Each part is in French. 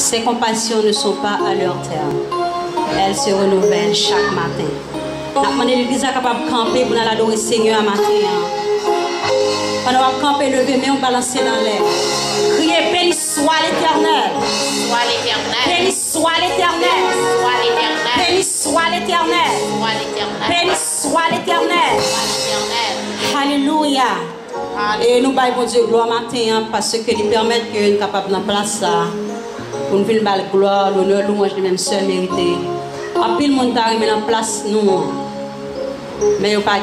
Ses compassions ne sont pas à leur terme. Elles se renouvellent chaque matin. Nous demandons l'église capable de camper pour adorer le Seigneur à matin. Pendant qu'on campe, lever, mais on balance dans l'air. Criez, béni soit l'Éternel. Soit l'Éternel. Béni soit l'Éternel. Soit l'Éternel. Béni soit l'Éternel. Soit l'Éternel. Béni soit l'Éternel. Soit l'Éternel. Alléluia. Et nous baillons Dieu gloire matin parce que il permet que nous soyons capables de place ça. Pour nous faire la gloire, l'honneur, louange de même seul mérité. En pile monde t'a remis en place nous. Mais il n'y a pas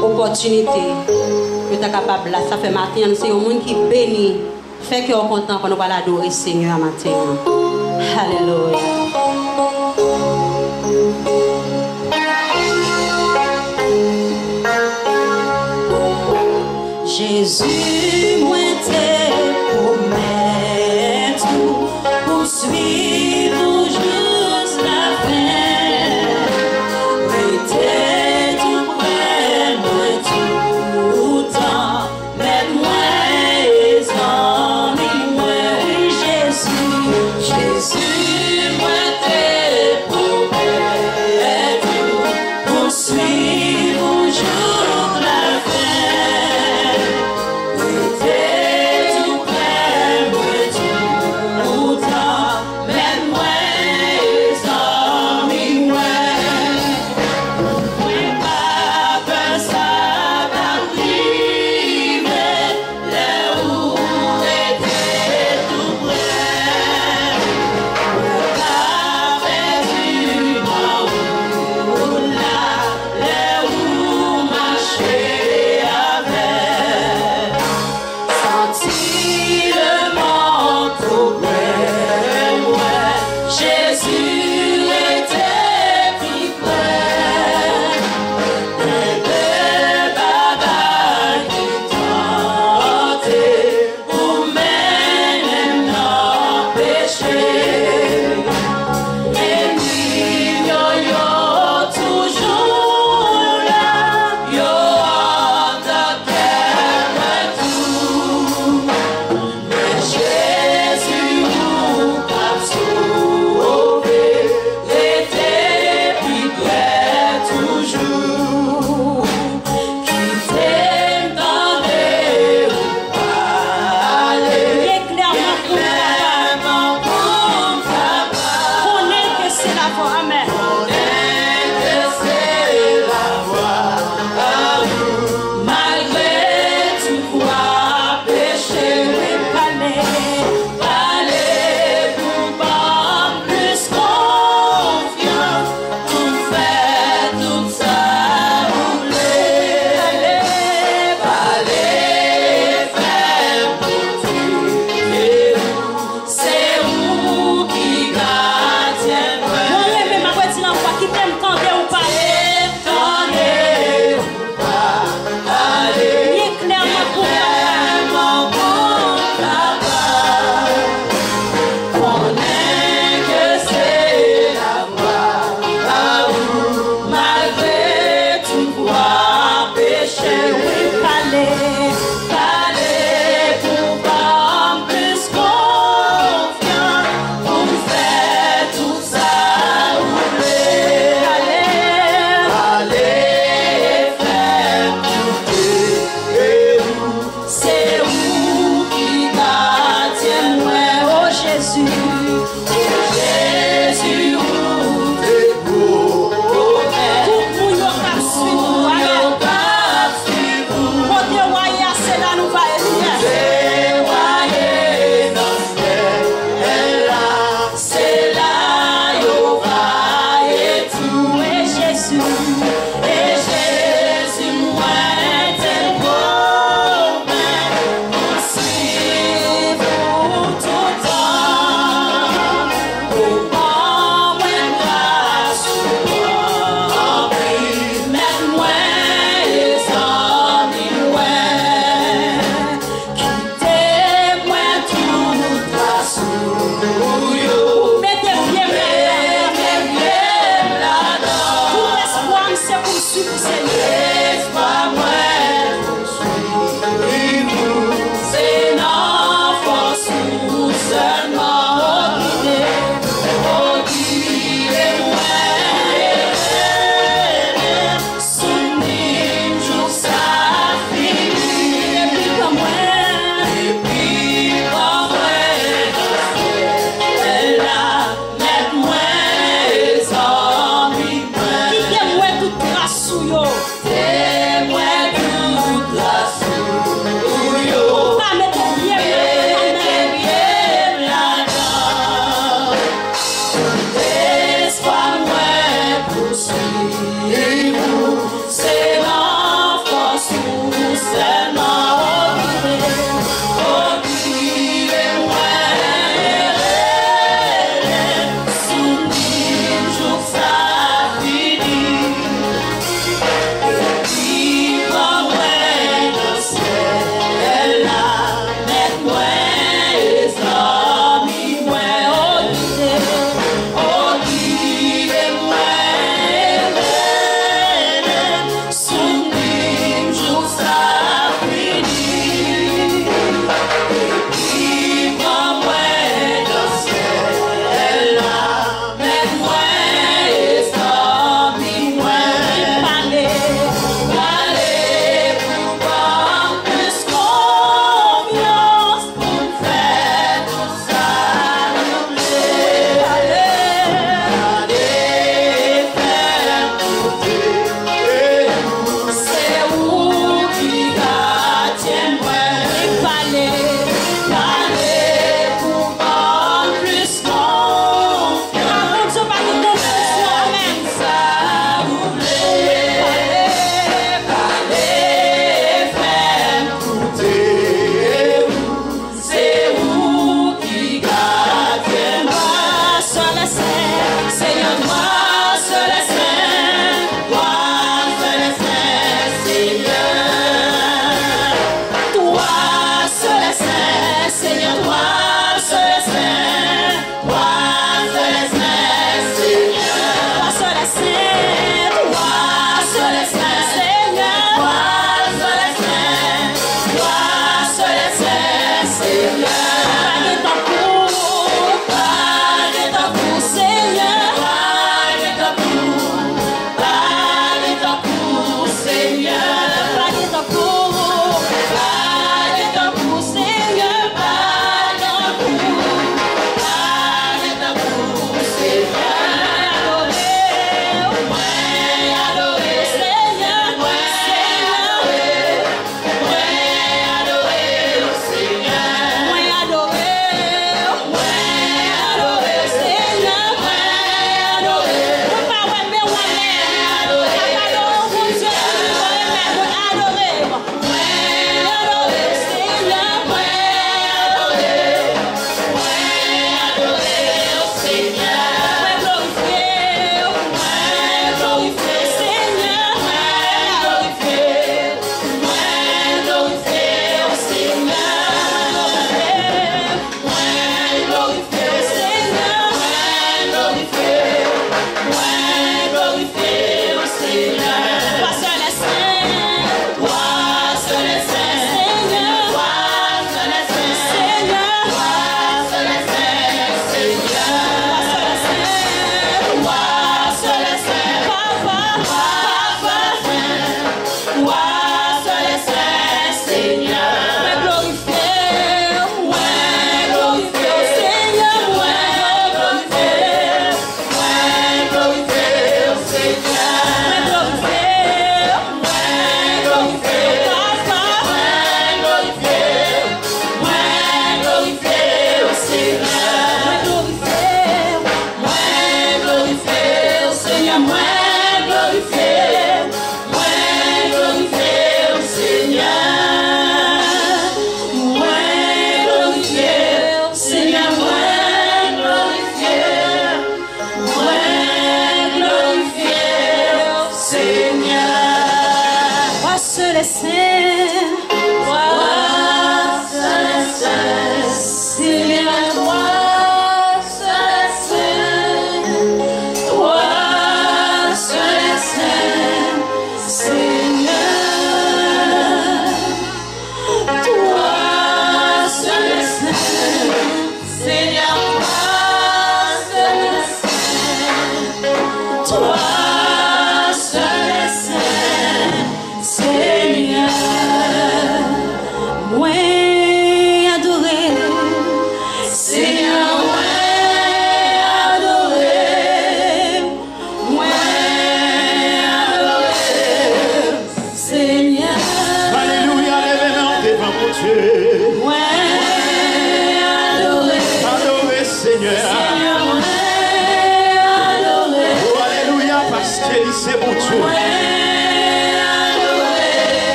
d'opportunité. Que tu es capable là, ça fait matin, c'est un monde qui bénit, fait que on est content quand on va l'adorer le Seigneur matin. Alléluia. Jésus, moi t'es promets tout pour suivre jusqu'à la fin. Oui, t'es tout près de tout temps, mais moi et amis, moi Jésus, Jésus, moi t'es promets tout pour suivre jusqu'à la fin.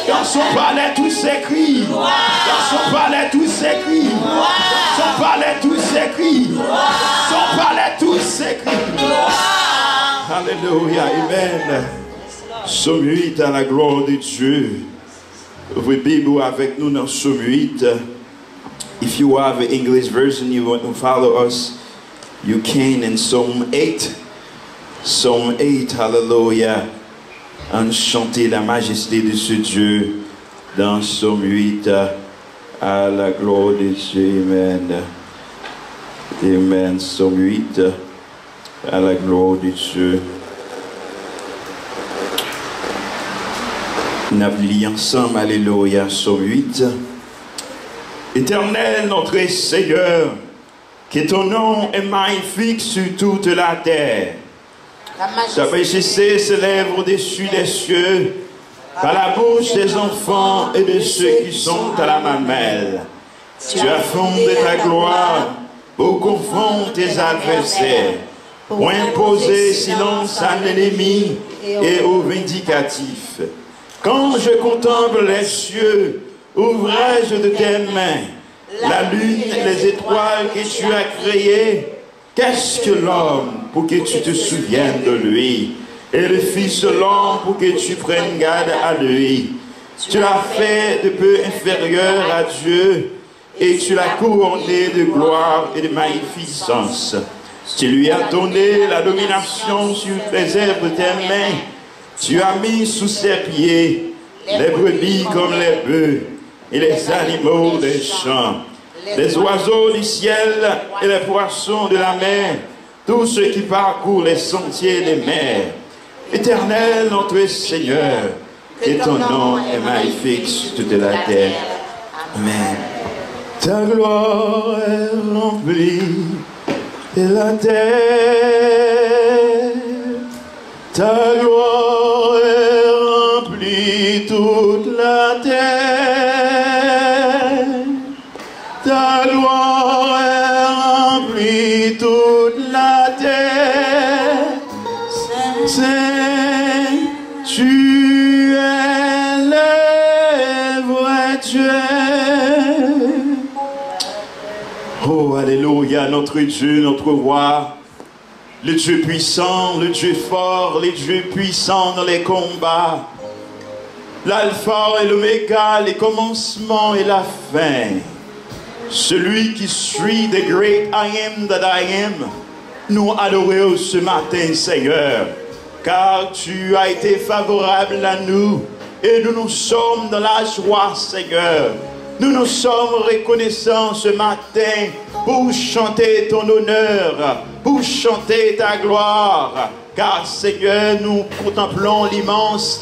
Dans son palais tout s'écrit. Dans son palais tout s'écrit. Son palais tout s'écrit. Son palais tout s'écrit. Alléluia. Amen. Somme 8 à la gloire de Dieu. Ouvrez Bible avec nous dans Somme 8. If you have an English version, you want to follow us, you can in Psalm 8. Psalm 8, hallelujah. Enchanter la majesté de ce Dieu dans Psalm 8 à la gloire de Dieu. Amen. Amen. Somme 8, à la gloire de Dieu. Nous avons ensemble, alléluia, Somme 8. Éternel, notre Seigneur, que ton nom est magnifique sur toute la terre. Ta majesté s'élève au-dessus des cieux, par la bouche des enfants et de ceux qui sont à la mamelle. Tu as fondé ta gloire pour confondre tes adversaires, pour imposer silence à l'ennemi et aux vindicatifs. Quand je contemple les cieux, ouvrage de tes mains, la lune, les étoiles que tu as créées, qu'est-ce que l'homme pour que tu te souviennes de lui, et le Fils de l'homme pour que tu prennes garde à lui? Tu l'as fait de peu inférieur à Dieu, et tu l'as couronné de gloire et de magnificence. Tu lui as donné la domination sur les œuvres de tes mains. Tu as mis sous ses pieds les brebis comme les bœufs et les animaux des champs, les oiseaux du ciel et les poissons de la mer, tous ceux qui parcourent les sentiers des mers. Éternel, notre Seigneur, que ton nom est magnifique sur toute la terre. Amen. Ta gloire est remplie de la terre. Ta gloire est remplie toute la terre. Ta gloire est remplie toute la terre. Saint, tu es le vrai Dieu. Oh, alléluia, notre Dieu, notre roi, le Dieu puissant, le Dieu fort, le Dieu puissant dans les combats, l'alpha et l'oméga, les commencements et la fin, celui qui suit the great I am that I am. Nous adorons ce matin, Seigneur, car tu as été favorable à nous et nous nous sommes dans la joie, Seigneur. Nous nous sommes reconnaissants ce matin pour chanter ton honneur, pour chanter ta gloire. Car Seigneur, nous contemplons l'immense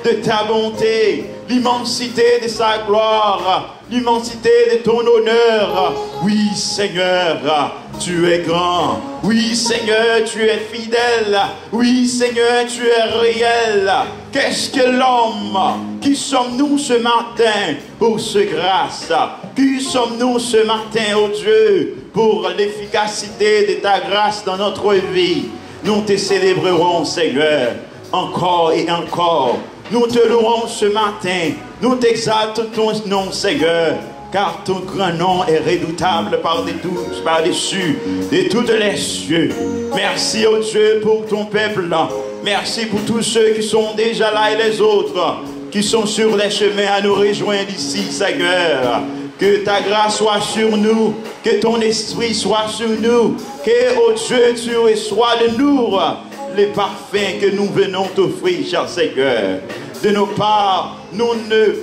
de ta bonté, l'immensité de sa gloire, l'immensité de ton honneur. Oui Seigneur, tu es grand. Oui Seigneur, tu es fidèle. Oui Seigneur, tu es réel. Qu'est-ce que l'homme? Qui sommes-nous ce matin pour ce grâce? Qui sommes-nous ce matin, oh Dieu, pour l'efficacité de ta grâce dans notre vie? Nous te célébrerons, Seigneur, encore et encore. Nous te louerons ce matin. Nous t'exaltons ton nom, Seigneur, car ton grand nom est redoutable par-dessus de toutes les cieux. Merci, oh Dieu, pour ton peuple. Merci pour tous ceux qui sont déjà là et les autres qui sont sur les chemins à nous rejoindre ici, Seigneur. Que ta grâce soit sur nous, que ton esprit soit sur nous, que, oh Dieu, tu reçois de nous les parfums que nous venons t'offrir, cher Seigneur. De nos parts, nous ne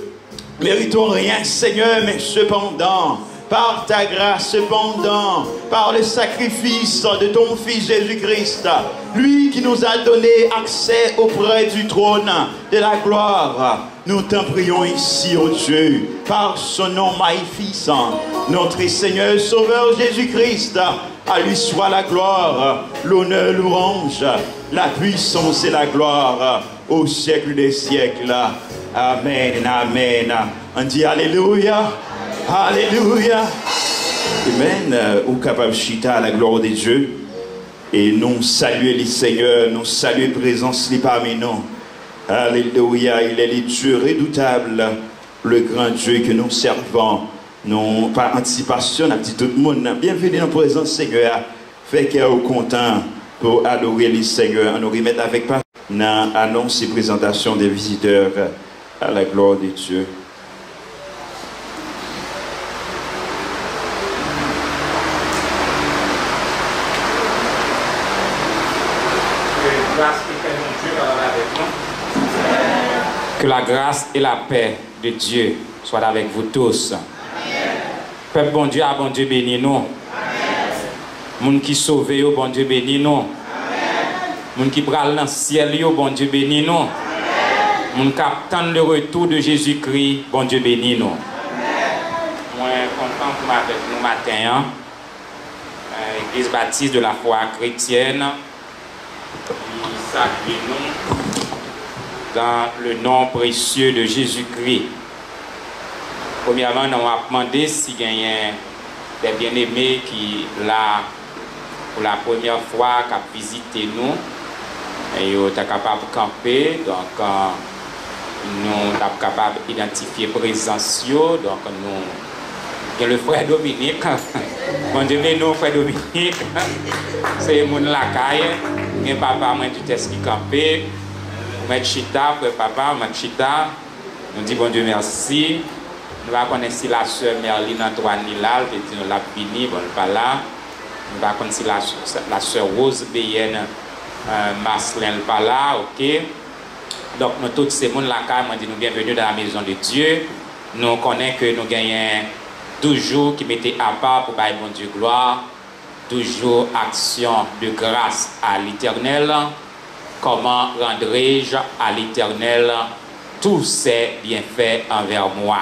méritons rien, Seigneur, mais cependant, par ta grâce, cependant, par le sacrifice de ton Fils Jésus-Christ, lui qui nous a donné accès auprès du trône de la gloire, nous t'en prions ici, ô Dieu, par son nom magnificent, notre Seigneur Sauveur Jésus-Christ. À lui soit la gloire, l'honneur, l'orange, la puissance et la gloire au siècle des siècles. Amen, amen. On dit Alléluia, Alléluia. Amen. Ou capable chita à la gloire de Dieu. Et nous saluer les seigneurs, nous saluer présence parmi nous. Alléluia, il est le Dieu redoutable, le grand Dieu que nous servons. Nous, par anticipation, dit tout le monde, bienvenue dans la présence Seigneur. Fait qu'il est content pour adorer les seigneurs. On nous remet avec pas dans l'annonce et présentation des visiteurs à la gloire de Dieu. Que la grâce et la paix de Dieu soient avec vous tous. Peuple bon Dieu, bénis nous. Moun qui sauve yo, bon Dieu béni nous. Moun qui pral dans le ciel yo, bon Dieu béni nous. Moun qui attend le retour de Jésus-Christ, bon Dieu béni nous. Moi content pour avec nous matin. Église baptiste de la foi chrétienne. Qui salue nous dans le nom précieux de Jésus-Christ. Premièrement, nous avons demandé s'il y a des bien-aimés qui, là, pour la première fois, qui visité nous, et ils sont capables de camper, donc nous sommes capables d'identifier présence. Donc nous, le frère Dominique, mon Dieu, nous, frère Dominique, c'est mon lacaille, mon papa, moi, du test qui campé. Maître Chita, frère papa, Maître Chita, nous disons bon Dieu merci. Nous allons connaître si la soeur Merline Antoine Nilal, nous l'a fini, bon, pas là. Nous allons connaître si la soeur Rose Béyenne Marcelin pas là, ok. Donc nous tous ces gens là, nous disons bienvenue dans la maison de Dieu. Nous connaissons que nous gagnons toujours qui mettait à part pour bailler mon Dieu gloire, toujours action de grâce à l'Éternel. Comment rendrai-je à l'Éternel tous ses bienfaits envers moi?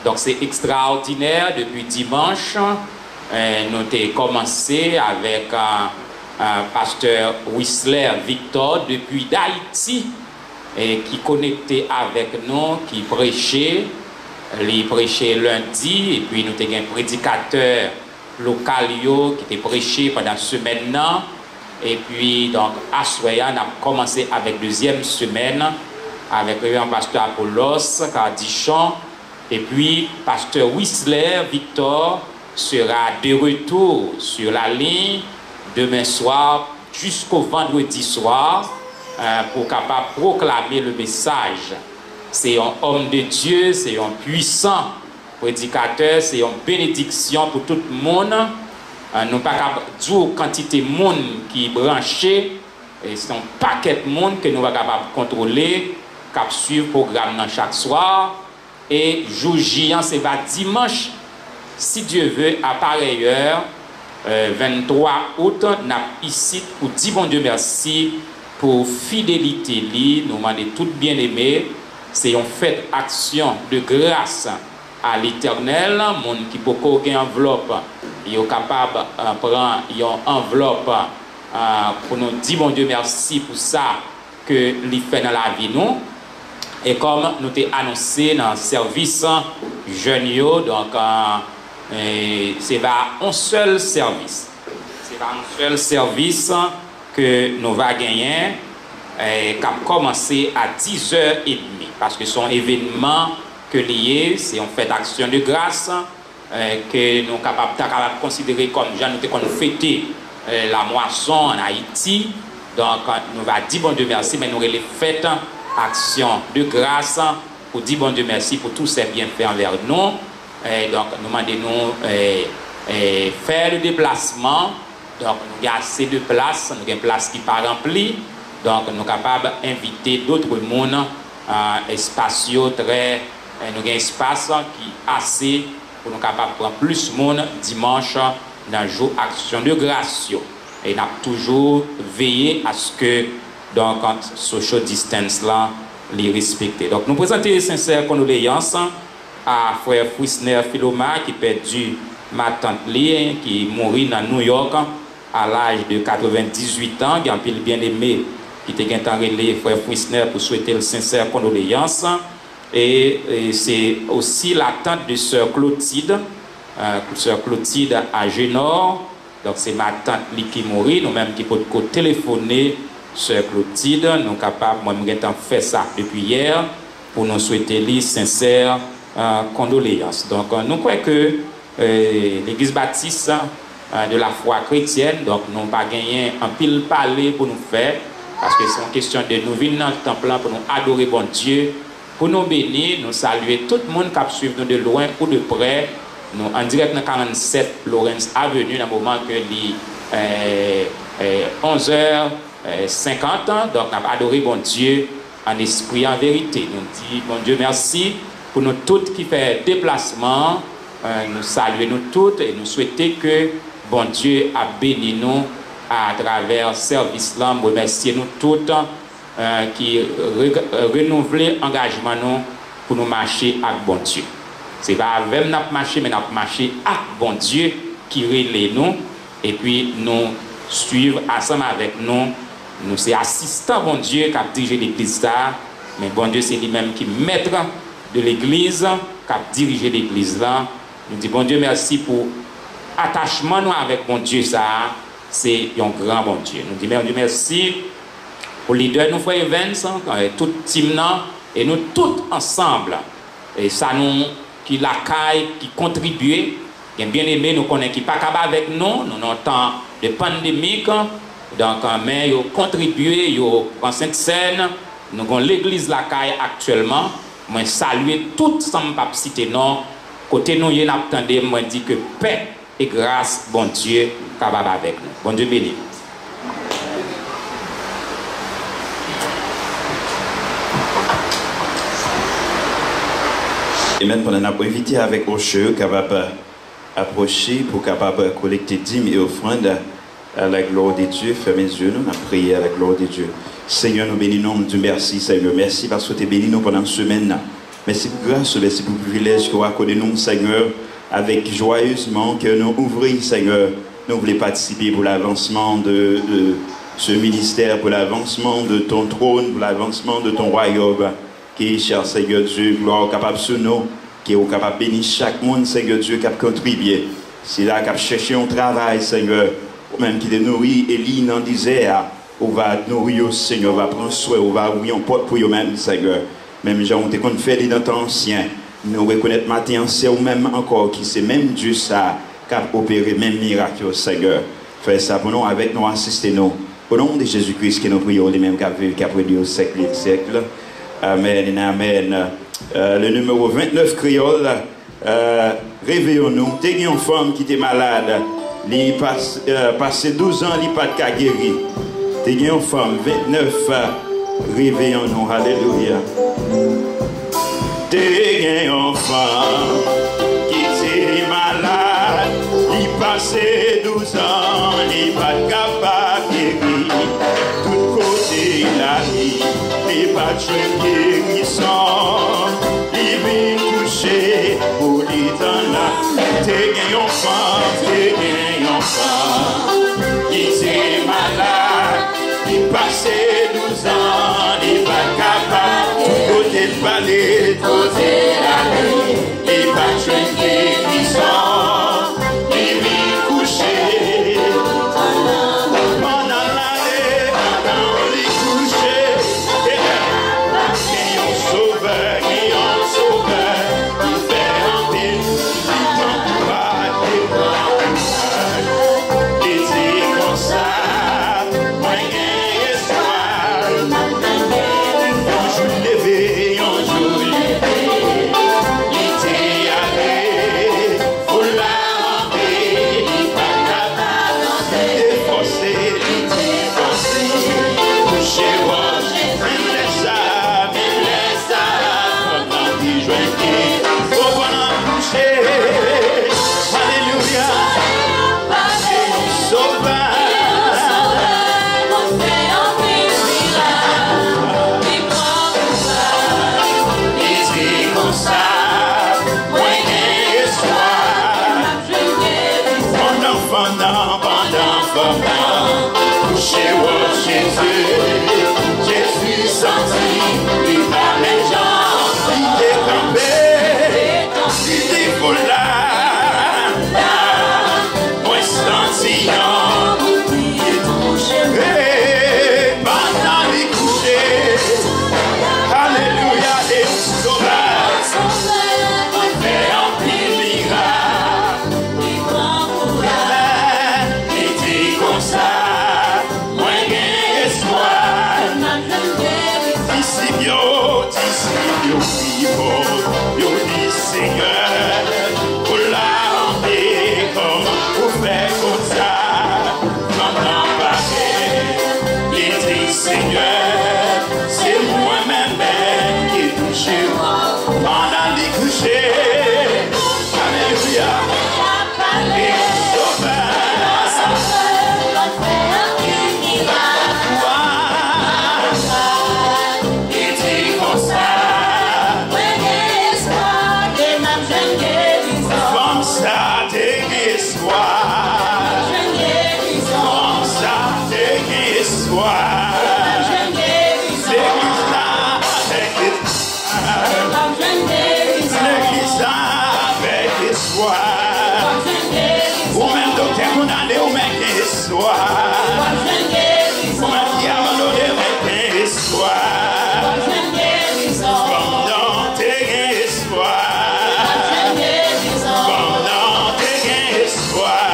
Donc c'est extraordinaire. Depuis dimanche, nous avons commencé avec pasteur Whistler Victor depuis d'Haïti, qui connectait avec nous, qui prêchait. Il prêchait lundi, et puis nous avons un prédicateur local qui était prêché pendant ce semaine. Et puis, donc, à Soya, on a commencé avec deuxième semaine avec le pasteur Apollos, Cardichon. Et puis, pasteur Whistler Victor sera de retour sur la ligne demain soir jusqu'au vendredi soir pour capable proclamer le message. C'est un homme de Dieu, c'est un puissant prédicateur, c'est une bénédiction pour tout le monde. Nous ne pouvons pas dire quantité de monde qui est branché, c'est un paquet de monde que nous sommes capables de contrôler, qui suivre le programme chaque soir. Et jour J, c'est dimanche, si Dieu veut, à pareille heure, 23 août, nous sommes ici pour dire bon Dieu merci pour fidélité. Nous demandons tout bien-aimé. C'est une fête action de grâce à l'Éternel, monde qui peut aucune enveloppe, il est capable de prendre une enveloppe pour nous dire bon Dieu merci pour ça que il fait dans la vie nous. Et comme nous t'ai annoncé dans le service jeune, donc c'est un seul service. C'est un seul service que nous va gagner qui a commencé à 10h30 parce que son événement que lié, c'est en fait action de grâce que nous sommes capables de considérer comme nous avons fêté la moisson en Haïti. Donc nous allons dire bon Dieu merci, mais nous allons faire action de grâce pour dire bon Dieu merci pour tous ces bienfaits envers nous. Donc nous demandons faire le déplacement. Donc nous avons assez de places, nous avons une place qui n'est pas remplie. Donc nous sommes capables d'inviter d'autres mondes spatiaux très. Nous avons un espace qui est assez pour nous capables de prendre plus de monde dimanche dans le jour action de grâce. Et nous avons toujours veillé à ce que donc social distance là les respecter. Donc nous présentons les sincères condoléances à frère Frisner Philoma qui a perdu ma tante Lee qui est morte dans New York à l'âge de 98 ans. Il y a un peu bien-aimé qui était relé frère Frisner pour souhaiter les sincères condoléances. Et c'est aussi la tante de sœur Clotilde à Génor. Donc c'est ma tante qui est morte, nous-mêmes qui pouvons téléphoner sœur Clotilde, nous sommes capables, moi je faire ça depuis hier pour nous souhaiter les sincères condoléances. Donc nous croyons que l'église baptiste de la foi chrétienne, donc nous n'avons pas gagné un pile parler pour nous faire, parce que c'est une question de nous venir dans le temple pour nous adorer bon Dieu, pour nous bénir, nous saluer tout le monde qui suit nous de loin ou de près. Nous en direct dans 47 Lawrence Avenue, dans le moment que les 11h50, donc nous avons adoré bon Dieu en esprit, en vérité. Nous disons bon Dieu merci pour nous tous qui fait déplacement, nous saluons nous toutes et nous souhaitons que bon Dieu a béni nous à travers service là. Remercier nous toutes qui renouveler engagement nous pour nous marcher avec bon Dieu. C'est pas avec nous marcher, mais nous marcher avec bon Dieu qui relève nous et puis nous suivre ensemble avec nous. Nous c'est assistant bon Dieu qui a dirigé l'église là, mais bon Dieu c'est lui-même qui est maître de l'église, qui a dirigé l'église là. Nous disons bon Dieu merci pour attachement nous avec bon Dieu ça, c'est un grand bon Dieu. Nous disons bon Dieu merci pour les leader nous frère Evans, tout team là et nous tous ensemble. Et ça nous qui l'accueille, qui contribue, qui bien aimé nous connaît qui pas capable avec nous, nous en temps de pandémique. Donc mais ils contribué, ils en sainte scène, nous avons l'église l'accueille actuellement. Moi saluer toutes sans pas citer non. Côté nous y n'attendez moi dit que paix et grâce bon Dieu capable avec nous. Bon Dieu béni. Et maintenant, on a invité avec Osheux capable approcher pour capable collecter dîmes et offrandes à la gloire de Dieu. Fermez les yeux, nous avons prié à la gloire de Dieu. Seigneur, nous bénissons, nous disons merci, Seigneur. Merci parce que tu es béni nous pendant cette semaine. Merci pour grâce, merci pour le privilège que vous accordez nous, Seigneur, avec joyeusement que nous ouvrons, Seigneur. Nous voulons participer pour l'avancement de ce ministère, pour l'avancement de ton trône, pour l'avancement de ton royaume. Qui est, cher Seigneur Dieu, gloire capable sur nous, qui est capable de bénir chaque monde, Seigneur Dieu, qui a contribué. C'est là qui a cherché un travail, Seigneur, ou même qui te nourrit et lit dans le désert, on va nourrir, Seigneur, on va prendre soin, on va ouvrir un porte pour eux-mêmes, Seigneur. Même gens ont été fait dans le temps ancien, nous reconnaître maintenant, c'est ou-même encore qui c'est même Dieu ça, qui a opéré même miracle, Seigneur. Fais ça pour nous, avec nous, assistez-nous. Au nom de Jésus-Christ, qui nous prions, les mêmes qui a produit au siècle et siècle. Amen, amen. Le numéro 29 créole, réveillons-nous. T'es une femme qui était malade, elle passé 12 ans, elle n'a pas de guéri. T'es une femme 29, réveillons-nous. Alléluia. T'es une femme qui était malade, elle passé 12 ans, elle n'a pas de guéri. Tout côté la vie. Et pas de guérison, il vient coucher pour l'éternel. T'es un enfant, qui s'est malade, il passait 12 ans, il pas capable, tout côté de palais, tout côté la vie, et pas de guérison, il vient coucher. Pendant l'année, pendant les coucher. Jésus senti, il va les gens, il est campé, il est pour là, moi sentiment, il est touché, pendant les couchers, alléluia, et sauvage, il fait un pile miracle, il prend pour là, il dit comme ça. espoir. L'église là avec espoir. L'église là avec espoir. Ou même docteur condamné, ou même espoir. Ou même qui a abandonné, avec espoir. Pendant tes espoir. Pendant tes espoir.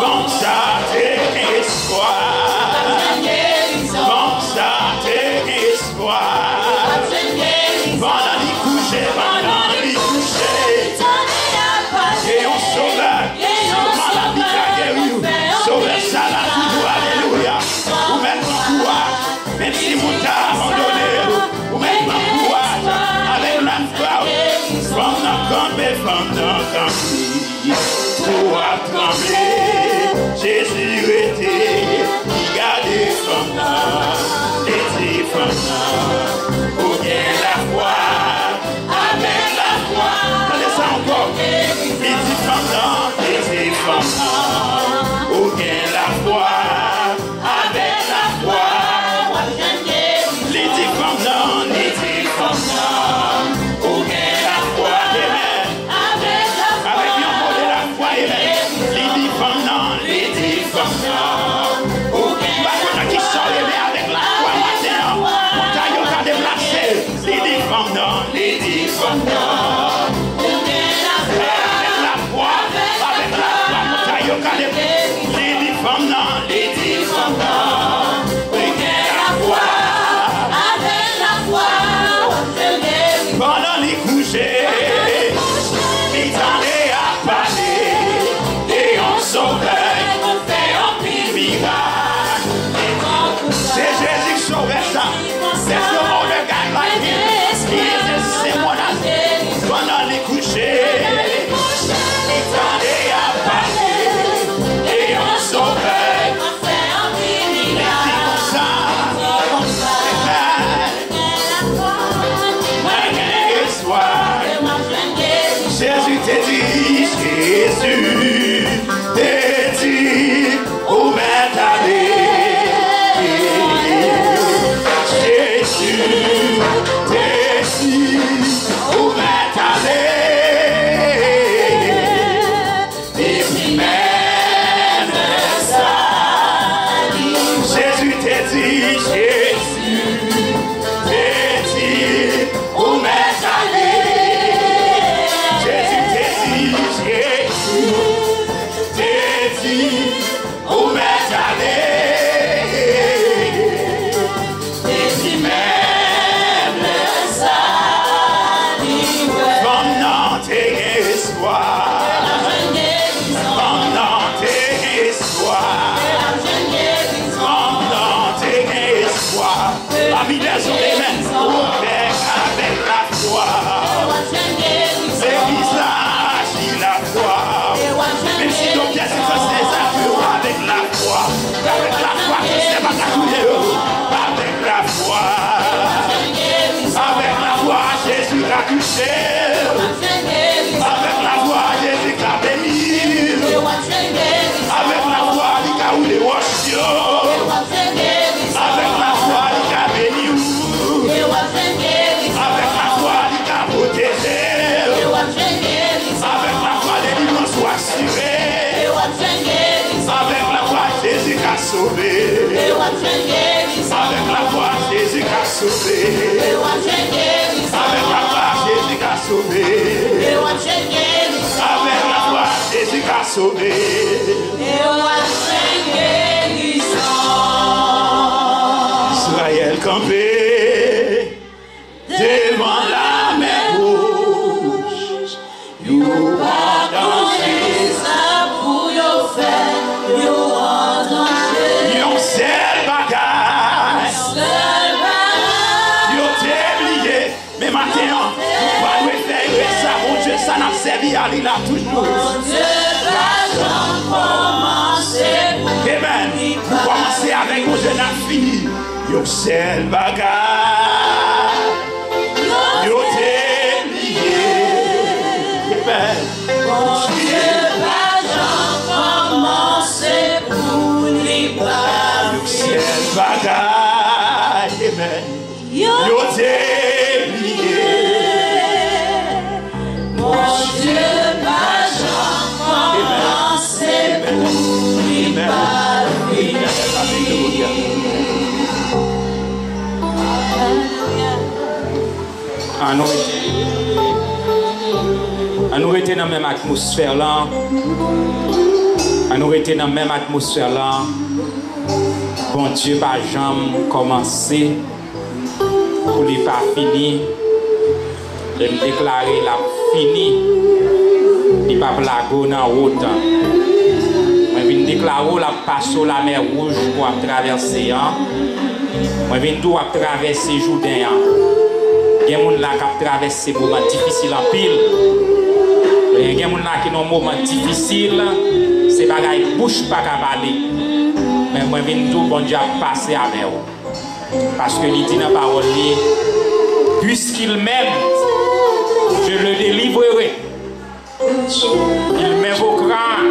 Bon ça tes espoir. Bon ça tes espoir. Pendant les coucher, pendant les coucher. Et on sauveur, maladie qui a guéri, sauveur ça là toujours, alléluia. Ou même en courage, même si mon tas abandonné, ou même en courage, avec la foi, from the country, pour trembler, Jésus était, gardé from ou bien la foi, avec la foi, attendez ça encore, ou bien la foi, avec la foi, les dépendants, ou bien la foi, amen, avec un mot de la foi, amen, les dépendants, ou bien la foi, qui sont aimés avec la foi maintenant, pour tailler au cas de placer, les dépendants, pendant les couchers, les années à parler, et on sauvait, fait un miracle. C'est Jésus qui sauvait ça. C'est ce mot de gars like him. C'est mon ami. Pendant les couchers, les années à parler, et on sauvait, fait un miracle. Jésus t'a dit, où m'est allé? Jésus t'a dit, où m'est allé? Et puis même ça, Jésus t'a dit, où m'est allé? Où m'est allé? Et puis même ça, pendant tes espoirs, pendant tes espoirs, pendant tes espoirs, parmi les hommes, avec la foi, l'église là, agit la foi, même si donc il y a ces avec la foi, que c'est pas calculé, avec la foi, Jésus a touché, avec la foi, Jésus a béni, avec la foi, il a ouvert les roches, avec la foi, il a béni, avec la foi, il a protégé, avec la foi, les livres sont assurés. Avec la foi, Jésus a sauvé. Avec la foi, Jésus a sauvé. Avec la foi, Jésus a sauvé. Avec la foi, Jésus a sauvé. Israël campé devant la mer rouge. You are danger. Yon seul bagage, yon t'es oublié, mais maintenant, vous pas nous faire ça, mon Dieu, ça n'a servi à lui là toujours. Amen. Vous commencez avec mon Dieu, n'a fini. Yon seul bagage, yon t'es oublié. Amen. yo déplié. Mon Dieu m'a jamais commencé pour lui parler. nous rester dans la même atmosphère là. Nous rester dans la même atmosphère là. Bon Dieu, pas jamais commencé pour lui pas fini. Et me déclarer la fini. Il pas blago dans la route. Je viens déclarer la passe sur la mer Rouge pour traverser. Je viens tout traverser Jourdain. Il y a des gens qui traversent des moments difficiles en pile. Il y a des gens qui ont des moments difficiles. C'est pas qu'ils ne bouge pas qu'à parler. Mais moi, je viens tout bon Dieu passer avec vous. Parce que il dit dans la parole, puisqu'il m'aime, je le délivrerai. Il m'invoquera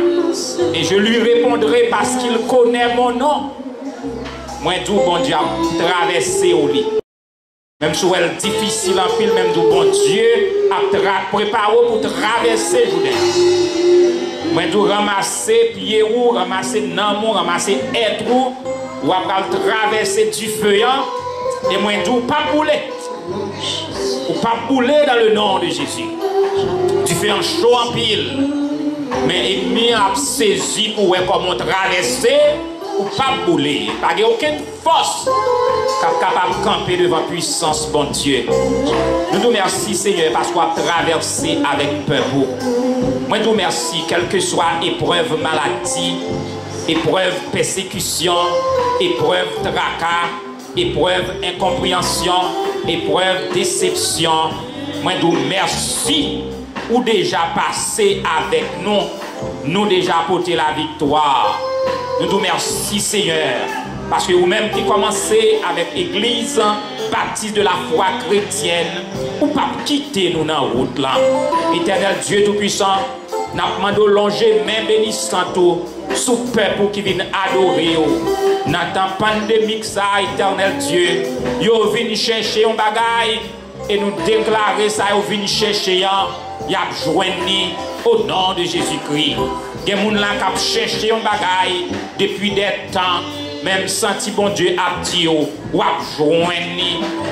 et je lui répondrai parce qu'il connaît mon nom. Moi, tout bon Dieu traverser au lit. Même si elle est difficile en pile, même tout bon Dieu a préparé pour traverser Jourdain. Moi, tout ramasser pied ou, ramasser namon, ramasser être ou après traverser du feu. Et moi, tout pas bouler. Ou pas bouler dans le nom de Jésus. Tu fais un chaud en pile. Mais ennemi a saisi pour comment traverser ou pas bouler. Pas aucune force capable de camper devant puissance, bon Dieu. Nous nous remercions, Seigneur, parce qu'on a traversé avec peur. Moi, nous remercie, quelle que soit épreuve, maladie, épreuve, persécution, épreuve, tracas, épreuve, incompréhension, épreuve, déception. Moi, nous remercie, ou déjà passé avec nous, nous déjà apporté la victoire. Nous nous remercions, Seigneur. Parce que vous-même qui commencez avec l'église baptiste de la foi chrétienne, ou pas quitter nous dans la route là. Éternel Dieu Tout-Puissant, nous demandons de longer main bénissante sous peuple qui vient adorer. Dans la pandémie, ça, éternel Dieu, vous venez chercher un bagage et nous déclarer ça, vous venez chercher un, y a joindre au nom de Jésus-Christ. Il y a des gens qui cherché un bagage depuis des temps. Même senti bon Dieu a dit ou a joint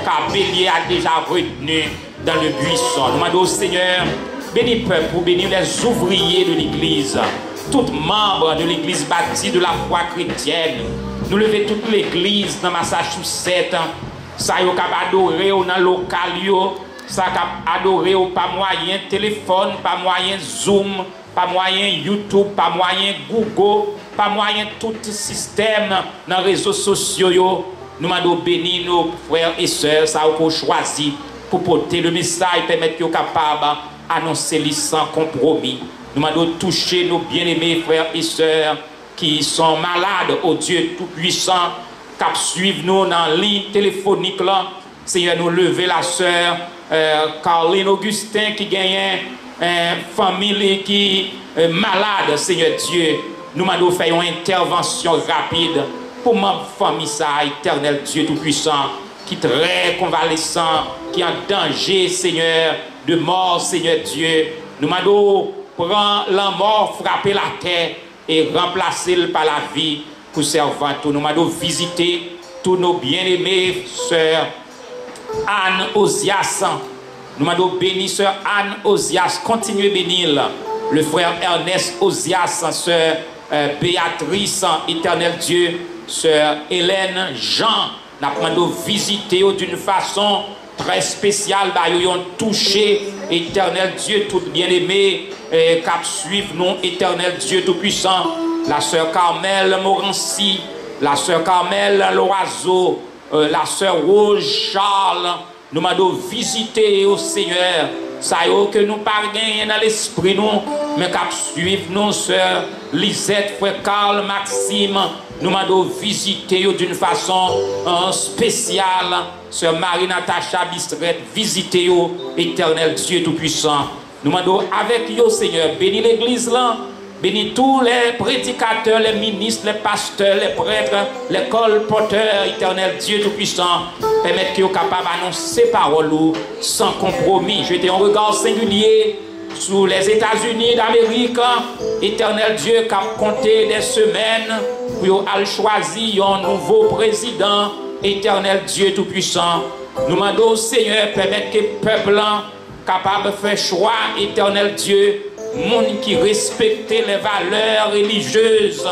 car bélier a déjà retenu dans le buisson. Nous demandons au Seigneur, bénis le peuple, bénis les ouvriers de l'église, tous membres de l'église baptiste de la foi chrétienne. Nous levons toute l'église dans Massachusetts, ça y a adoré dans le local, ça a adoré pas moyen téléphone, pas moyen Zoom, pas moyen YouTube, pas moyen Google, pas moyen tout système dans les réseaux sociaux. Nous demandons bénir nos frères et sœurs, ça qu'on choisi pour porter le message, permettre qu'ils soient capables d'annoncer sans compromis. Nous demandons toucher nos bien-aimés frères et sœurs qui sont malades au Dieu Tout-Puissant, qui suivent nous dans la ligne téléphonique là. Seigneur, nous lever la sœur Caroline Augustin qui gagne une famille qui est malade, Seigneur Dieu. Nous demandons de faire une intervention rapide pour ma famille, ça, éternel Dieu Tout-Puissant, qui est très convalescent, qui est en danger, Seigneur, de mort, Seigneur Dieu. Nous demandons de prendre la mort, frapper la terre et remplacer par la vie pour servir. Nous demandons de visiter tous nos bien-aimés sœurs Anne Osias. Nous demandons de bénir sœur Anne Osias. Continuez à bénir le frère Ernest Osias, sœur Béatrice, éternel Dieu, sœur Hélène Jean. Nous demandons de visiter d'une façon très spéciale. Ils ont touché, éternel Dieu, tout bien-aimé, qui suivent nous, éternel Dieu Tout-Puissant. La sœur Carmel Morancy, la sœur Carmel Loiseau, la sœur Rose Charles. Nous demandons de visiter au Seigneur. Ça y est que nous parlons dans l'esprit, nous, mais qui suivent nous, sœur Lisette, frère Carl, Maxime. Nous demandons de visiter d'une façon spéciale. Sœur Marie-Natacha Bistret, visitez éternel Dieu Tout-Puissant. Nous demandons avec vous, Seigneur, bénis l'église là. Bénis tous les prédicateurs, les ministres, les pasteurs, les prêtres, les colporteurs, éternel Dieu Tout-Puissant. permettre qu'ils soient capables d'annoncer parole sans compromis. Jetez un regard singulier sur les États-Unis d'Amérique. Éternel Dieu, qui a compté des semaines pour choisir un nouveau président. Éternel Dieu Tout-Puissant, nous demandons au Seigneur permettre que le peuple capable de faire choix. Éternel Dieu, monde qui respecte les valeurs religieuses,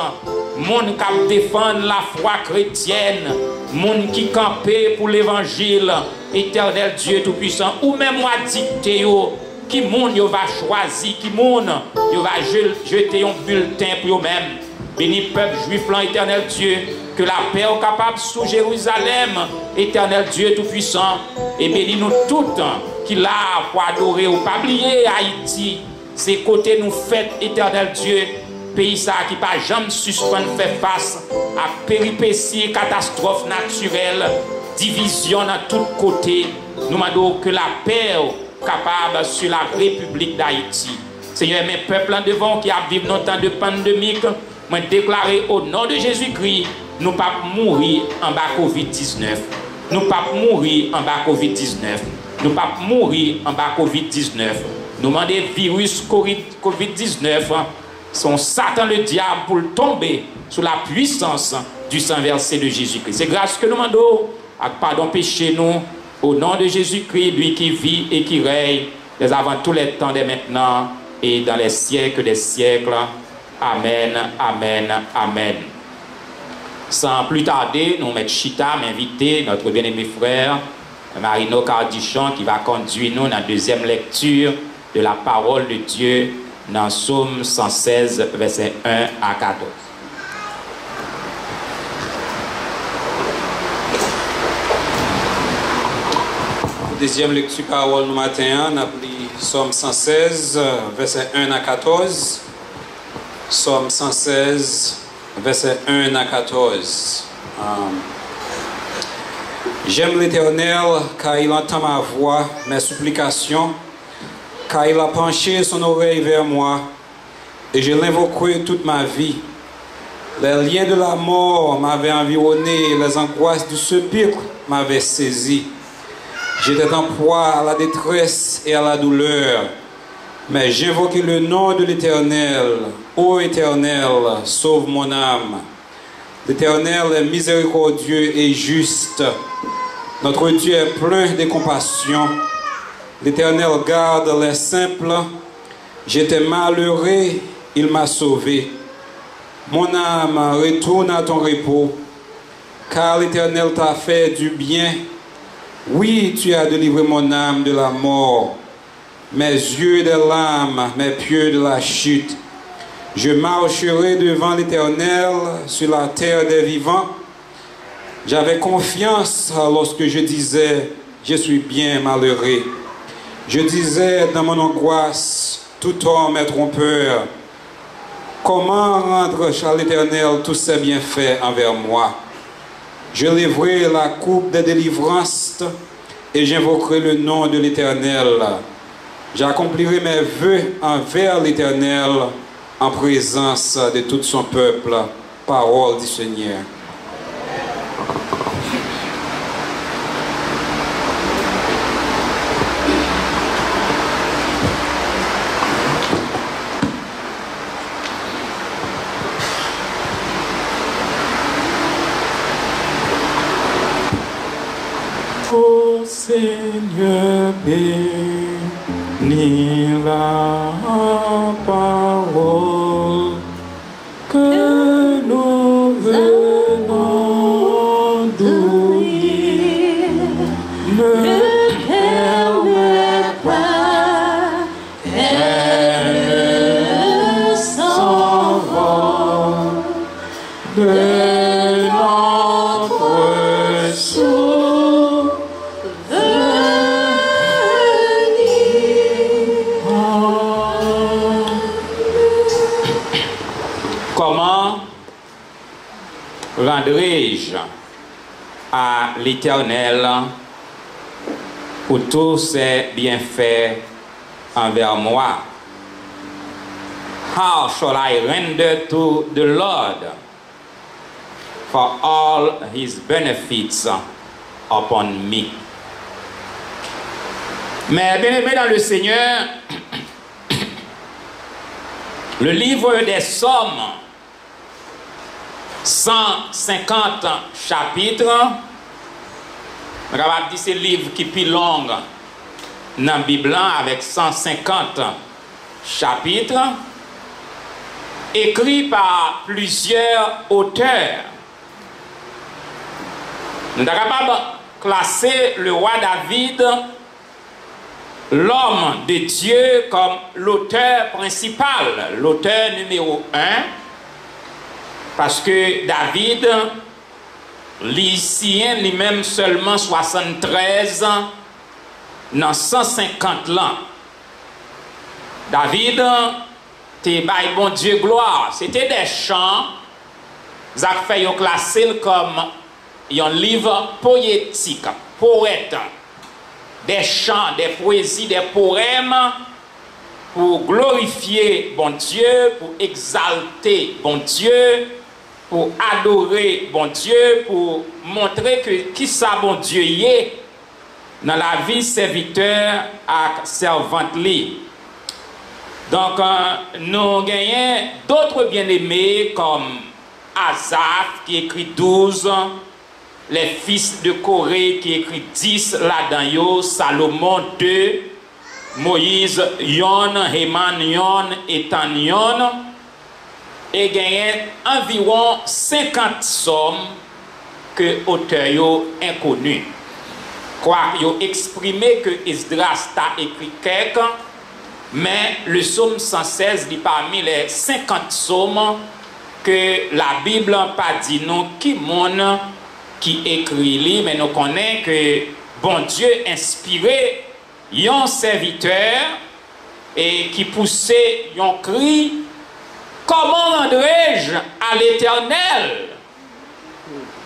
monde qui défend la foi chrétienne, monde qui campait pour l'évangile. Éternel Dieu Tout-Puissant, ou même moi dicter qui monde va choisir, qui monde va jeter un bulletin pour eux-mêmes. Béni peuple juif, éternel Dieu, que la paix est capable sous Jérusalem, éternel Dieu Tout-Puissant, et bénis nous toutes qui là pour adorer ou pas oublier Haïti, c'est côté nous faites, éternel Dieu, pays ça qui pas jamais suspendre faire face à péripéties, catastrophes naturelles, division dans tous côtés. Nous demandons que la paix est capable sur la République d'Haïti. Seigneur, mes peuples devant qui a vécu dans temps de pandémie, moi déclarer au nom de Jésus-Christ, nous ne pouvons pas mourir en bas Covid-19. Nous ne pouvons pas mourir en bas Covid-19. Nous ne pouvons pas mourir en bas Covid-19. Nous demandons virus Covid-19, son Satan le diable pour tomber sous la puissance du sang versé de Jésus-Christ. C'est grâce que nous demandons à pardon péché nous au nom de Jésus-Christ, lui qui vit et qui règne dès avant tous les temps, dès maintenant et dans les siècles des siècles. Amen, amen, amen. Sans plus tarder, nous mettons Chita, m'inviter notre bien-aimé frère Marino Cardichon qui va conduire nous dans la deuxième lecture de la parole de Dieu dans Psaume 116, versets 1 à 14. Deuxième lecture parole nous matin, on a pris Psaume 116, versets 1 à 14. Psaume 116, versets 1 à 14. J'aime l'Éternel car il entend ma voix, mes supplications, car il a penché son oreille vers moi, et je l'invoquerai toute ma vie. Les liens de la mort m'avaient environné, les angoisses du sépulcre m'avaient saisi. J'étais en proie à la détresse et à la douleur, mais j'invoquai le nom de l'Éternel. Ô Éternel, sauve mon âme. L'Éternel est miséricordieux et juste. Notre Dieu est plein de compassion. L'Éternel garde les simples. J'étais malheureux, il m'a sauvé. Mon âme, retourne à ton repos, car l'Éternel t'a fait du bien. Oui, tu as délivré mon âme de la mort, mes yeux de l'âme, mes pieds de la chute. Je marcherai devant l'Éternel sur la terre des vivants. J'avais confiance lorsque je disais, je suis bien malheureux. Je disais dans mon angoisse, tout homme est trompeur. Comment rendre à l'Éternel tous ses bienfaits envers moi? Je lèverai la coupe de délivrance et j'invoquerai le nom de l'Éternel. J'accomplirai mes vœux envers l'Éternel en présence de tout son peuple. Parole du Seigneur. Ô Seigneur, bénis la parole que nous venons d'ouïr. Ne permets pas qu'elle s'envole de notre souffle. Comment rendrai-je à l'Éternel pour tous ses bienfaits envers moi? How shall I render to the Lord for all his benefits upon me. Mais bien aimé dans le Seigneur, le livre des Psaumes, 150 chapitres, on va dire c'est le livre qui est plus long dans la Bible avec 150 chapitres, écrit par plusieurs auteurs. Nous sommes capables de classer le roi David, l'homme de Dieu, comme l'auteur principal, l'auteur numéro 1, parce que David, lycéen lui-même seulement 73 ans, dans 150 ans. David, t'es bail bon Dieu gloire. C'était des chants, ça fait classer comme un livre poétique, poète. Des chants, des poésies, des poèmes pour glorifier bon Dieu, pour exalter bon Dieu, pour adorer bon Dieu, pour montrer que qui ça bon Dieu y est dans la vie serviteur et servante li. Donc nous gagnons d'autres bien-aimés comme Asaph qui écrit 12, les fils de Corée qui écrit 10 là-dedans, Salomon 2, Moïse Yon, Héman Yon, Ethan Yon, et gagne environ 50 psaumes que auteur inconnu. Quoi, ils ont exprimé que Esdras t'a écrit quelques, mais le psaume 116 est parmi les 50 psaumes que la Bible n'a pas dit non qui monde qui écrit lui, mais nous connaissons que bon Dieu inspiré un serviteur et qui poussait un cri: comment rendrai-je à l'Éternel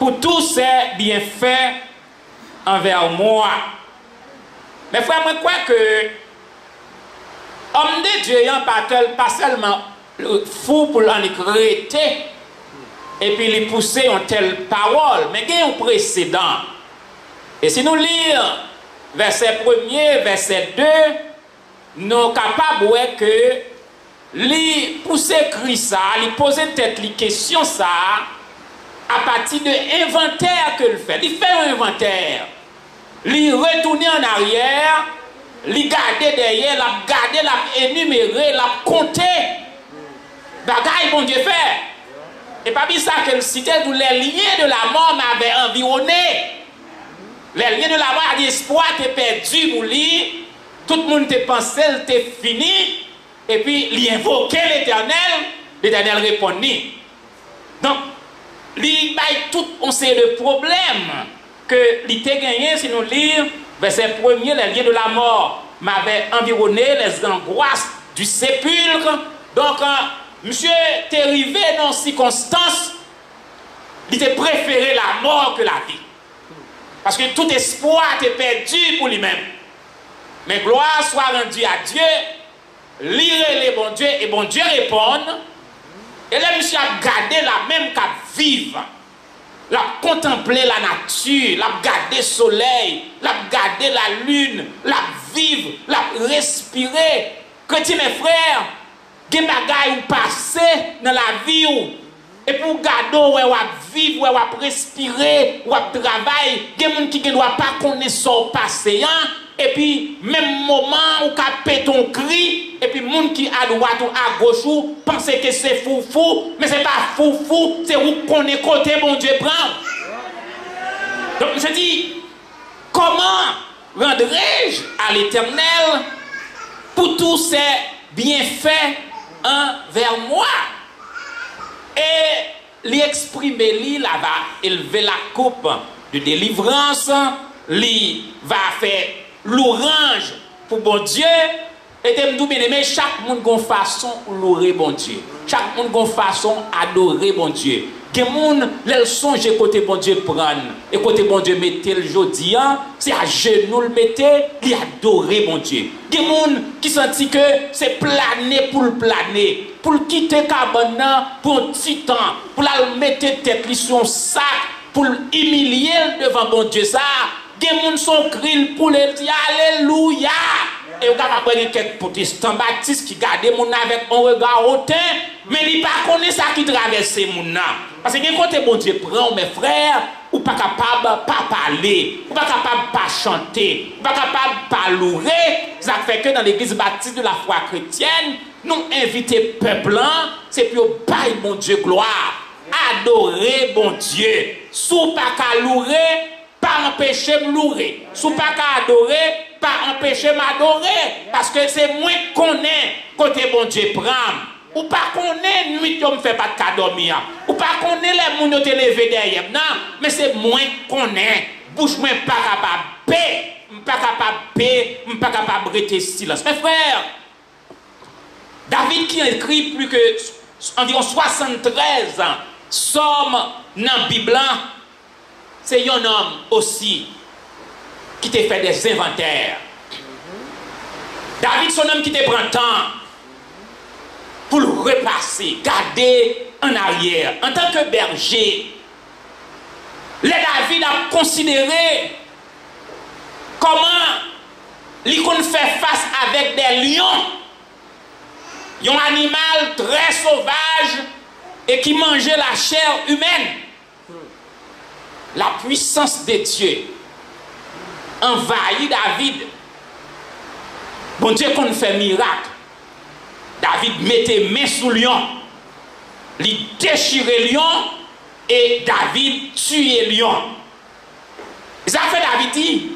pour tous ses bienfaits envers moi? Mais frère, moi crois que homme de Dieu pas seulement fou pour l'en écrire et puis il pousser en telle parole, mais il y a un précédent. Et si nous lisons verset 1er, verset 2, nous sommes capables de voir que lui pousser écrit ça, lui poser peut-être les questions ça, à partir de l'inventaire que il fait. Il fait un inventaire. Il retourne en arrière, il garde derrière, il garde, il énumérer, il compter. Bagaille, bon Dieu fait. Et pas bien ça qu'elle citait d'où les liens de la mort m'avaient environné. Les liens de la mort, l'espoir t'es perdu pour lui. Tout le monde te pensé, t'es fini. Et puis, il invoquait l'Éternel répondit. Donc, il y a tout un série de problèmes que l'ité gagné, si nous lisons, verset 1er, les liens de la mort m'avaient environné, les angoisses du sépulcre. Donc, monsieur t'es arrivé dans ces circonstances, il t'a préféré la mort que la vie. Parce que tout espoir t'est perdu pour lui-même. Mais gloire soit rendue à Dieu, lire les bons dieux et bon Dieu répond. Et là, monsieur a gardé la même qu'à vivre. L'a contempler la nature, l'a garder le soleil, l'a garder la lune, l'a vivre, l'a respirer. Chrétiens mes frères, des bagailles ou passer dans la vie ou et pour garder où on vivre, où on respirer, où on travailler, des gens qui ne doivent pas connaître son passé, et puis même moment où on pète ton cri, et puis gens qui à droite ou à gauche ou pensent que c'est fou, mais c'est pas fou, c'est où qu'on est côté bon Dieu prend. Donc je dis, comment rendrai-je à l'Éternel pour tous ces bienfaits envers moi? Et lui exprimer, lui là va élever la coupe de délivrance, lui va faire l'orange pour bon Dieu. Et t'aime bien aimé, chaque monde a une façon louer bon Dieu. Chaque monde a une façon adorer bon Dieu. Que monde les songe côté bon Dieu prendre et côté bon Dieu mettez le jodi, c'est à genoux le mettez, il adorer bon Dieu. Des monde qui senti que c'est planer pour le planer, pour quitter cabane pour un petit temps, pour la mettre tête sur son sac, pour humilier devant bon Dieu ça. Des gens sont criés pour le dire alléluia. Et vous avez quelques protestants baptistes qui gardent mon avec un regard hautain, mais ils ne connaissent pas ça qui traverse mon âme. Parce que quand bon Dieu prend mes frères, ou pas capable de pas parler, ou pas capable de pas chanter, ou pas capable de pas louer. Ça fait que dans l'église baptiste de la foi chrétienne, nous invitons le peuple, c'est pour bailler mon Dieu gloire, adorer bon Dieu. Sous pas qu'à louer, pas empêcher de louer. Sous pas qu'à adorer, pas empêcher m'adorer. Parce que c'est moi qu'on est côté bon Dieu prend. Ou pas qu'on est nuit on me fait pas de cas dormir. Ou pas qu'on est les moun te lever derrière. Non, mais c'est moi qu'on est. Bouche moi pas capable paix, pas capable paix, pas capable rester silence. Mes frères, David qui a écrit plus que environ 73 sommes dans la Bible, c'est un homme aussi qui t'a fait des inventaires. David, son homme qui te prend temps pour le repasser, garder en arrière. En tant que berger, les David a considéré comment il fait face avec des lions, un animal très sauvage et qui mangeait la chair humaine. La puissance de Dieu envahit David. Bon Dieu qu'on fait miracle. David mettait main sous lion, il déchirait lion et David tuait lion. Ça fait David dit,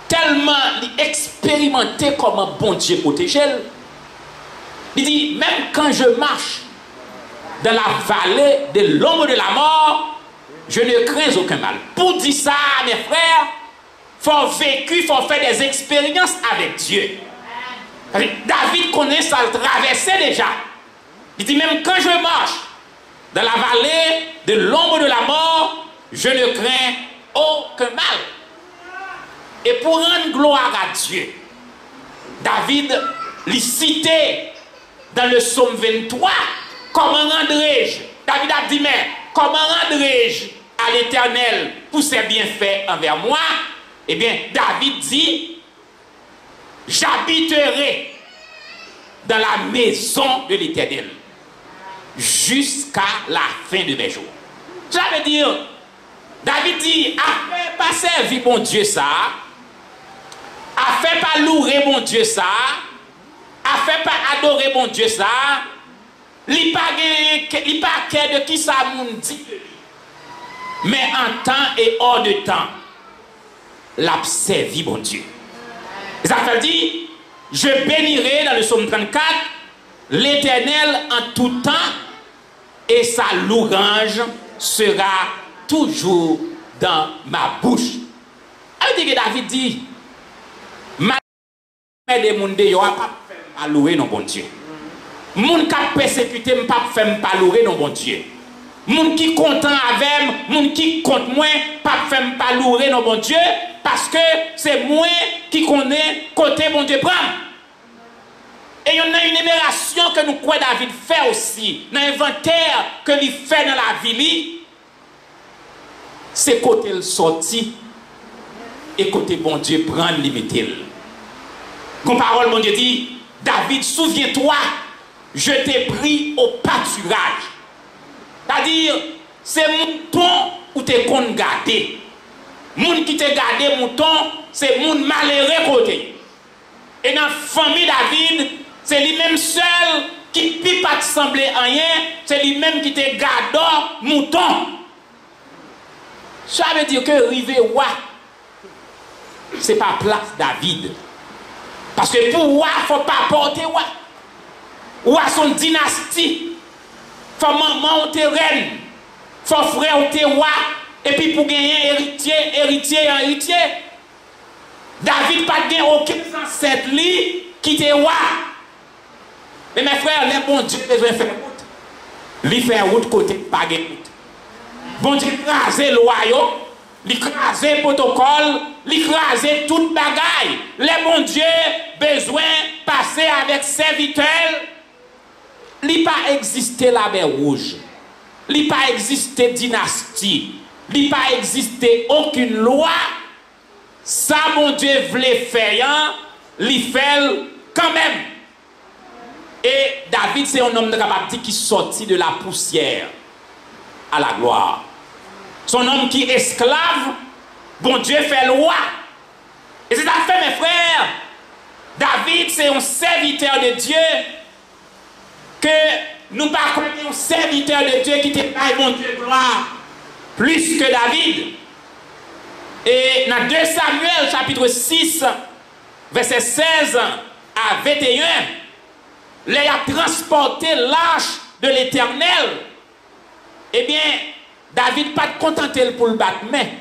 tellement il expérimentait comment bon Dieu protégeait. Il dit, même quand je marche dans la vallée de l'ombre de la mort, je ne crains aucun mal. Pour dire ça, mes frères, il faut vécu, il faut faire des expériences avec Dieu. David connaît ça, le traversait déjà. Il dit, même quand je marche dans la vallée de l'ombre de la mort, je ne crains aucun mal. Et pour rendre gloire à Dieu, David lui citait dans le psaume 23, comment rendrai-je? David a dit, mais comment rendrai-je à l'Éternel pour ses bienfaits envers moi? Eh bien, David dit, j'habiterai dans la maison de l'Éternel jusqu'à la fin de mes jours. Ça veut dire, David dit, après pas servir mon Dieu ça, après pas louer mon Dieu ça, après pas adorer mon Dieu ça, il pas qu'est de qui ça moun dit, mais en temps et hors de temps, l'a servi mon Dieu. Ça veut dire, je bénirai dans le psaume 34 l'Éternel en tout temps et sa louange sera toujours dans ma bouche. Alors que David dit, ma des moun de yo pas louer non bon Dieu. Moun qui persécuté m'pa faire pas louer non bon Dieu. Moun qui content avec, moun qui compte moi pas faire pas louer non bon Dieu parce que c'est moi qui connais côté bon Dieu prend. Et il y a une énumération que nous croyons David fait aussi, dans l'inventaire que il fait dans la vie, c'est côté le sorti et côté bon Dieu prend limité. Comme parole mon Dieu dit, David, souviens-toi, je t'ai pris au pâturage. C'est-à-dire, c'est mouton ou t'es qu'on gardé. Moun qui t'a gardé mouton, c'est moun malheureux côté. Et dans la famille David, c'est lui-même seul qui ne peut pas te sembler rien, c'est lui-même qui te garde mouton. Ça veut dire que river roi, c'est pas place David. Parce que pour roi, il ne faut pas porter roi. Roi son dynastie. Il faut maman ou te reine. Il faut frère ou te roi. Et puis pour gagner héritier. David pas gagné aucun ancêtre qui te roi. Mais mes frères, les bons Dieu besoin de faire route. Lui faire route côté pas de route. Bon Dieu écraser le royaume, l'écraser le protocole, l'écraser toute bagaille. Les bons Dieu besoin de passer avec serviteurs. Il n'a pas existé la mer rouge. Il n'a pas existé dynastie. il n'a pas existé aucune loi, ça, mon Dieu voulait faire, il fait quand même. Et David, c'est un homme capable qui sortit de la poussière à la gloire. Son homme qui est esclave, bon Dieu fait loi. Et c'est ça que fait, mes frères. David, c'est un serviteur de Dieu que nous ne pas connaissons un serviteur de Dieu qui te paye, mon Dieu, gloire, plus que David. Et dans 2 Samuel, chapitre 6, verset 16 à 21, il a transporté l'arche de l'Éternel. Eh bien, David pas contenté pour le battre, mais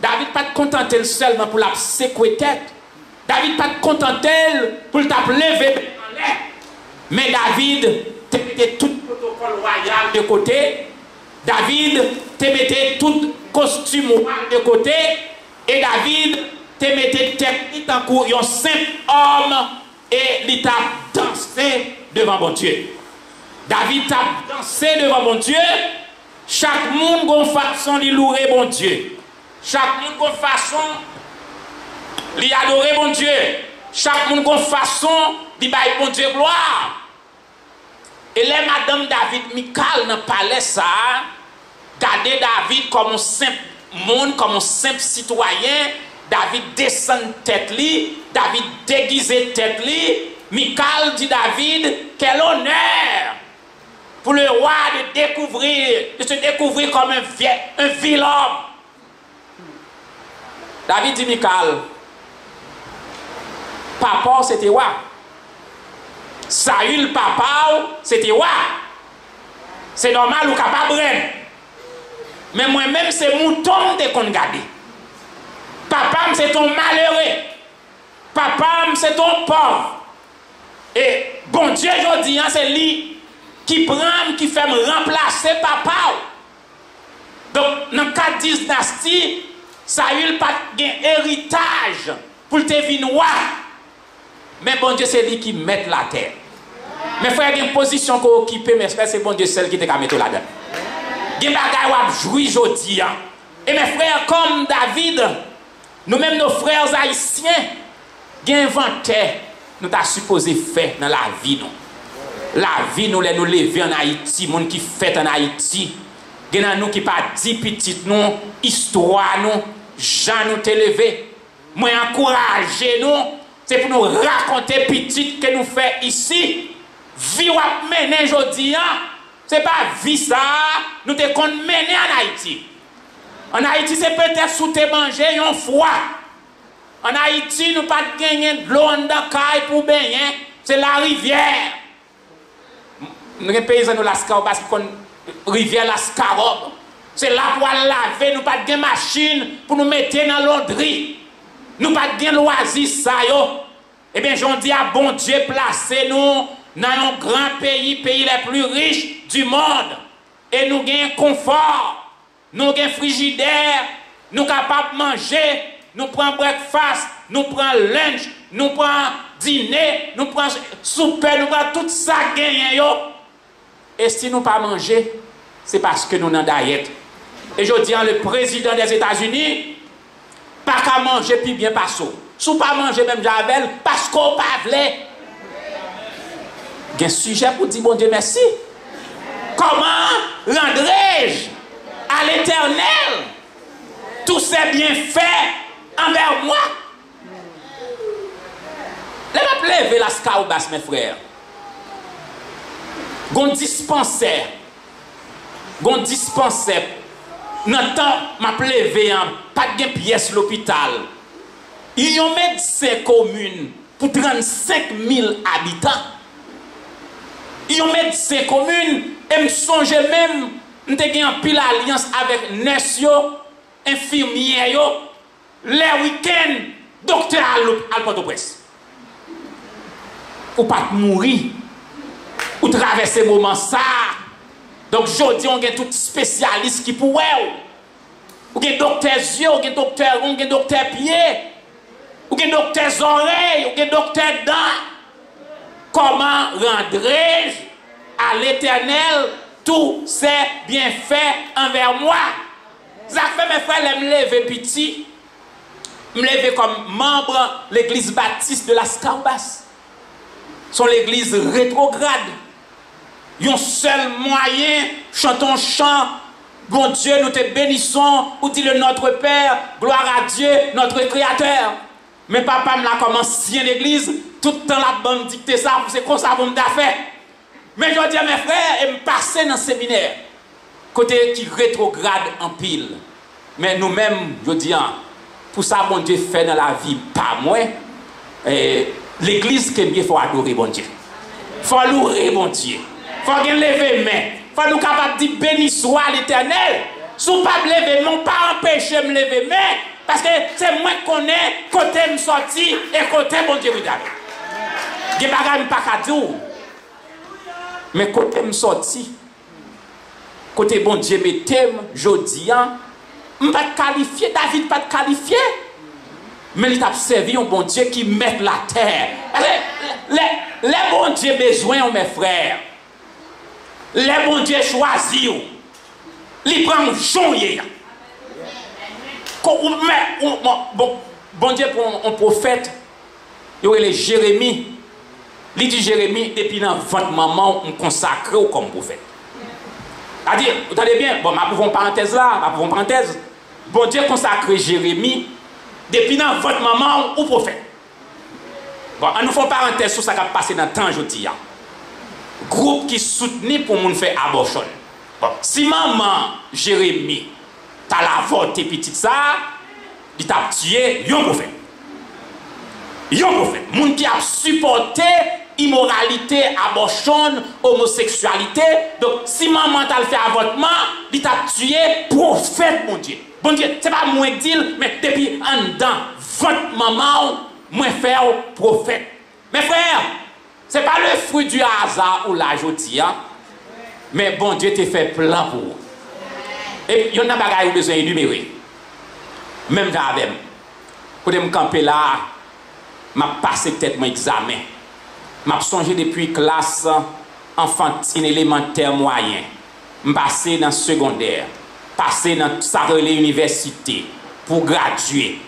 David pas contenté seulement pour la secouer tête. David pas contenté pour le lever en l'air. Mais David te mettait tout protocole royal de côté. David te mettait tout costume royal de côté. Et David te mettait tête en cours, un simple homme, et il t'a dansé devant mon Dieu. David t'a dansé devant mon Dieu. Chaque monde a une façon de louer mon Dieu. Chaque monde a une façon d'adorer mon Dieu. Chaque monde a une façon de bailler mon Dieu gloire. Et les madame David Michal dans le palais, ça, gardez David comme un simple monde, comme un simple citoyen. David descend tête li, David déguisé tête li. Michal dit David, quel honneur pour le roi de se découvrir comme un vil homme. David dit Michal, papa c'était roi. Saül papa c'était roi. C'est normal ou capable. Mais moi-même c'est mouton de qu'on garde. Papa c'est ton malheureux. Papa c'est ton pauvre. Et bon Dieu aujourd'hui c'est lui qui prend, qui fait me remplacer papa. Donc dans 4 dynasties, Saül pas de héritage pour te venir roi. Mais bon Dieu c'est lui qui met la terre. Mes frères, il y a une position qu'on occupe, mais c'est bon Dieu celle qui te mettre là-dedans. Il y a des bagages qui jouent aujourd'hui. Et mes frères, comme David, nous-mêmes nos frères haïtiens, il y a inventaire nous avons supposé faire dans la vie. La vie, nous les nous lever en Haïti, les gens qui fait en Haïti, il y a nous qui pas dit petites nous, histoire nous, gens nous te lever. Moi encourager nous, c'est pour nous raconter petites que nous faisons ici. Vie ou mener aujourd'hui, c'est pas vie ça, nous te qu'on mener en Haïti. En Haïti, c'est peut-être sous te manger un froid. En Haïti, nous pas gagner de l'eau en caille pour baigner, c'est la rivière. Nous sommes paysans de l'Ascarobe parce que la rivière l'Ascarobe. C'est là pour laver, nous pas de machine pour nous mettre dans l'ondrie. Nous pas de loisir ça yo. Eh bien, j'en dis à bon Dieu placer nous dans un grand pays les plus riches du monde. Et nous gagnons confort, nous gagnons frigidaire, nous capables de manger, nous prenons breakfast, nous prenons lunch, nous prenons dîner, nous prenons souper, nous prenons tout ça gagné yo. Et si nous pas manger, c'est parce que nous n'avons pas diète. Et je dis, le président des États-Unis, pas qu'à manger puis bien passer. Si pas manger même Javel, parce qu'on pas voulait. Il y a un sujet pour dire, bon Dieu, merci. Comment rendrai-je à l'Éternel tous ces bienfaits envers moi? Laissez-moi lever la scaubas, mes frères. Gon dispensaire. Gon dispensaire. N'entend m'a levé pas de pièce l'hôpital. Il y a un médecin commune pour 35 000 habitants. Il y a un médecin commune et me songe même m'te en pile alliance avec nurse yo, infirmière yo, les week-ends docteur à Port-au-Prince. Ou pas mourir. Ou traverser moment ça. Donc aujourd'hui on a tout spécialiste qui pourrait ou gen docteur yeux, ou gen docteur on gen docteur pied, ou gen docteur oreilles, ou gen docteur dents. Comment rendrai-je à l'Éternel tous ces bienfaits envers moi? Ça fait mes frères, me lever petit, me lever comme membre de l'église baptiste de la Scaubas. Son l'église rétrograde. Un seul moyen, chantons chant, bon Dieu, nous te bénissons, ou dit le Notre Père, gloire à Dieu, notre Créateur. Mais papa me l'a comme ancien église, tout le temps la bande dicté ça, c'est comme ça vous me fait. Mais je dis à mes frères, et me passer dans le séminaire, côté qui rétrograde en pile. Mais nous-mêmes, je dis, pour ça, bon Dieu fait dans la vie, pas moi, l'église qui est bien, il faut adorer bon Dieu. Il faut louer bon Dieu. Il faut lever main. Il faut nous capables de dire béni soit l'Éternel. Si vous ne pas lever main, pas empêcher de me lever main. Parce que c'est moi qui connais côté me sorti et côté bon Dieu vous donne. Je ne vais pas dire. Mais côté me sorti, côté bon Dieu me t'aime, je dis, je ne vais pas qualifier, David pas qualifié. Mais il t'a servi un bon Dieu qui met la terre. Les bons Dieu besoin, mes frères. Les bons Dieu choisissent. Ils prennent journée. Bon Dieu pour un prophète, il y aurait les Jérémie. Il dit Jérémie, depuis dans votre maman, on consacre comme prophète. C'est-à-dire, vous entendez bien, bon, ma pour une parenthèse là, ma pour une parenthèse. Bon Dieu consacre Jérémie, depuis dans votre maman ou prophète. Bon, on nous fait une parenthèse sur ça qui a passé dans le temps, je dis. Groupe qui soutenu pour nous faire abortion. Bon, si maman Jérémie, t'as la voté petite ça, il t'a tué, yon prophète. Yon prophète. Moun qui a supporté immoralité, abortion, homosexualité. Donc, si maman t'a fait avortement, il t'a tué, prophète, mon Dieu. Bon Dieu, c'est pas moi qui dis, mais depuis en dedans, votre maman, moi faire prophète. Mes frères, c'est pas le fruit du hasard ou la jotie, hein? Mais bon Dieu t'a fait plein pour vous. Et il y a des bagages qui ont besoin d'énumérer. Même dans la pour me camper là, je passé peut-être mon examen. Je songé depuis classe enfantine, élémentaire, moyen. Je passé dans secondaire. Passé dans sa université pour graduer.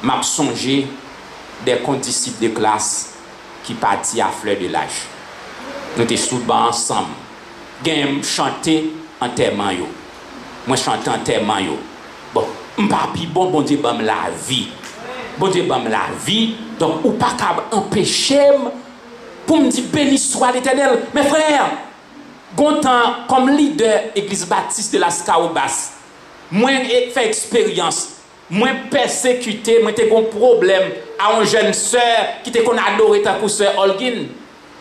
Je songé des condisciples de classe qui partent à fleur de l'âge. Nous étions souvent ensemble. Je chantais en termes. Moi, je chante en termes. Bon, papi, bon Dieu, bam la vie. Bon Dieu, bam la vie. Donc, ou pas qu'à empêcher pour me dire béni soit l'Éternel. Mes frères, gontan, comme leader Église Baptiste de la Scaubas, moi, j'ai fait expérience. Moi, persécuté, moi, j'ai un problème à une jeune sœur qui était qu'on adore ta sœur Holguin.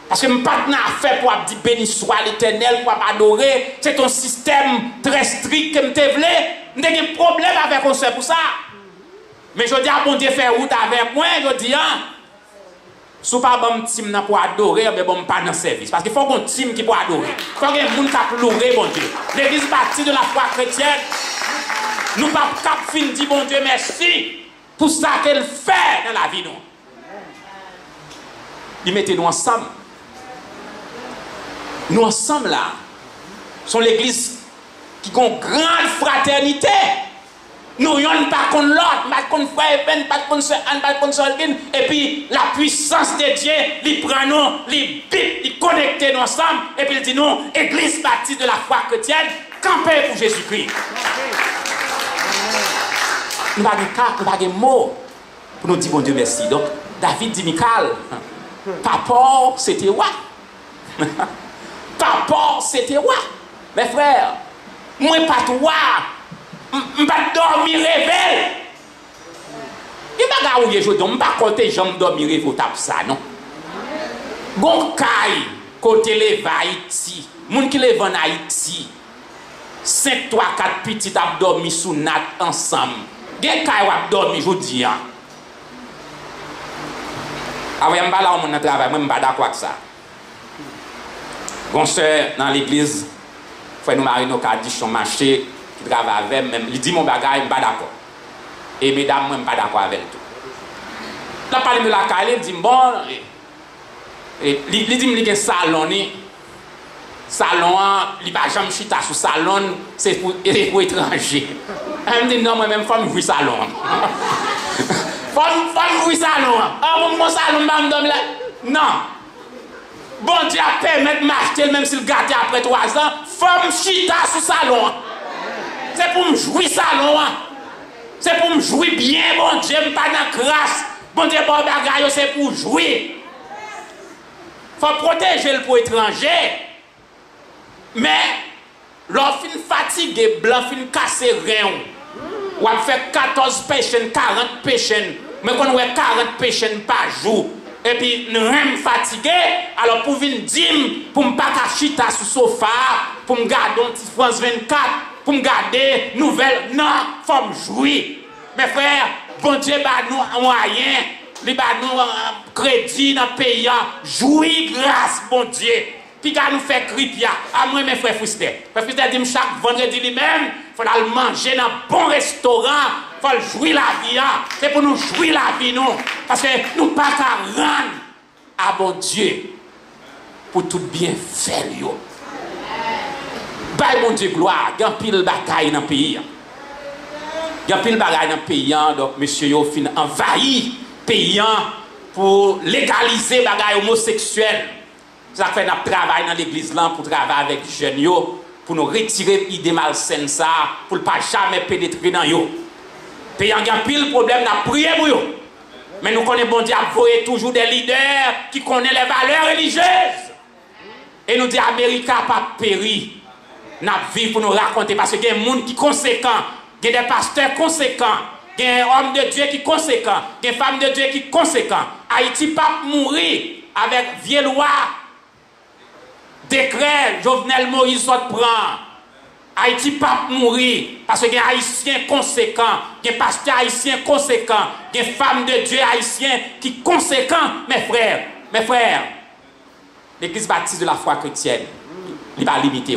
Parce que je n'ai pas fait pour dire béni soit l'Éternel, pour adorer. C'est un système très strict que je voulais. Je n'ai pas de problème avec mon soeur pour ça. Mais je dis à bon Dieu faire route avec moi. Je dis, si vous n'avez pas un team pour adorer, mais bon, pas dans le service. Parce qu'il faut qu'on team qui pour adorer. Il faut qu'il y ait un monde qui a loué, bon Dieu. L'église baptiste de la foi chrétienne, nous ne pouvons pas dire bon Dieu merci pour ça qu'elle fait dans la vie. Ils mettaient nous ensemble. Nous ensemble là, sont l'église qui a une grande fraternité. Nous n'avons pas contre l'autre, pas contre frère Ben, pas contre soeur Anne, pas contre soeur Holguin. Et puis la puissance de Dieu, il prend nous, il bip, il connecte nous ensemble. Et puis il dit nous, église baptiste de la foi chrétienne, camper pour Jésus-Christ. Nous n'avons pas de mots pour nous dire bon Dieu merci. Donc David dit Michal, papa c'était roi. Papa, c'était roi. Mes frères, moi pas toi. Je ne pas dormir réveil. Il n'y a pas de je ne peux pas compter jambes dormir réveil pour taper ça, non? Bon, caille, côté les Haïti, moun qui les en Haïti, 5, 3, 4 petits ont dormi sous nat ensemble. Gen caille ont dormi, je vous dis. Ah oui, je ne suis pas là où je travaille, je ne suis pas d'accord avec ça. Bon, soeur, dans l'église, il faut nous marier nos cadres, son marché, qui travaille avec même. Il dit mon bagage, je ne suis pas d'accord. Et mesdames, moi, je ne suis pas d'accord avec tout. Là, parle de la caille, il dit bon, il dit qu'il y a un salon, salon, il ne va jamais chita sous salon, c'est pour étrangers. Elle me dit non, moi-même, faut me jouer salon. Faut me jouer salon. Ah, mon salon, je me là. Non. Bon Dieu a permis de m'acheter, même si le gâté après 3 ans, faut me chita sous salon. C'est pour me jouer salon. C'est pour me jouer bien, bon Dieu, je pas dans grâce. Bon Dieu, bon bagaille, c'est pour jouer. Faut protéger le pour étranger. Mais, lorsqu'on fatigué, blanc, fin cassé rien. Ou a fait 14 patients, 40 patients. Mais quand on a 40 patients par jour, et puis nous sommes fatigués, alors pour venir dire, pour ne pas chita sur le sofa, pour me garder un petit France 24, pour me garder nouvelles, non, il faut me jouer. Mes frères, bon Dieu, nous moyen, il va nous crédit dans le pays, jouer grâce, bon Dieu. Puis quand nous fait gripia, à moi mes frères frustrés. Frère frustré dit chaque vendredi lui-même, il faut aller manger dans un bon restaurant, il faut jouer la vie. C'est pour nous jouer la vie, nous. Parce que nous ne pouvons pas rendre à bon Dieu pour tout bien faire. Bye bon Dieu gloire, il y a pile bagaille dans le pays. Il y a pile bagaille dans le pays, donc monsieur yo fin envahi pays pour légaliser bagaille homosexuel. Ça fait notre travail dans l'église là pour travailler avec les jeunes pour nous retirer l'idée malsaine ça pour ne pas jamais pénétrer dans yo. Pays en a pile problème n'a prier pour yo. Mais nous connaissons bon Dieu voyer toujours des leaders qui connaissent les valeurs religieuses. Et nous dit Amérique pas péri. N'a vie pour nous raconter parce qu'il y a des gens qui sont conséquents, il y a des pasteurs conséquents, il y a des hommes de Dieu qui sont conséquents, il y a des femmes de Dieu qui sont conséquents. Haïti pas mourir avec vieux loi. Décret, Jovenel Moïse sort prend. Haïti pas mourir parce qu'il y a des haïtiens conséquents, il y a des pasteurs haïtiens conséquents, il y a des femmes de Dieu haïtiens qui sont conséquents, mes frères. L'église baptiste de la foi chrétienne, il va limiter.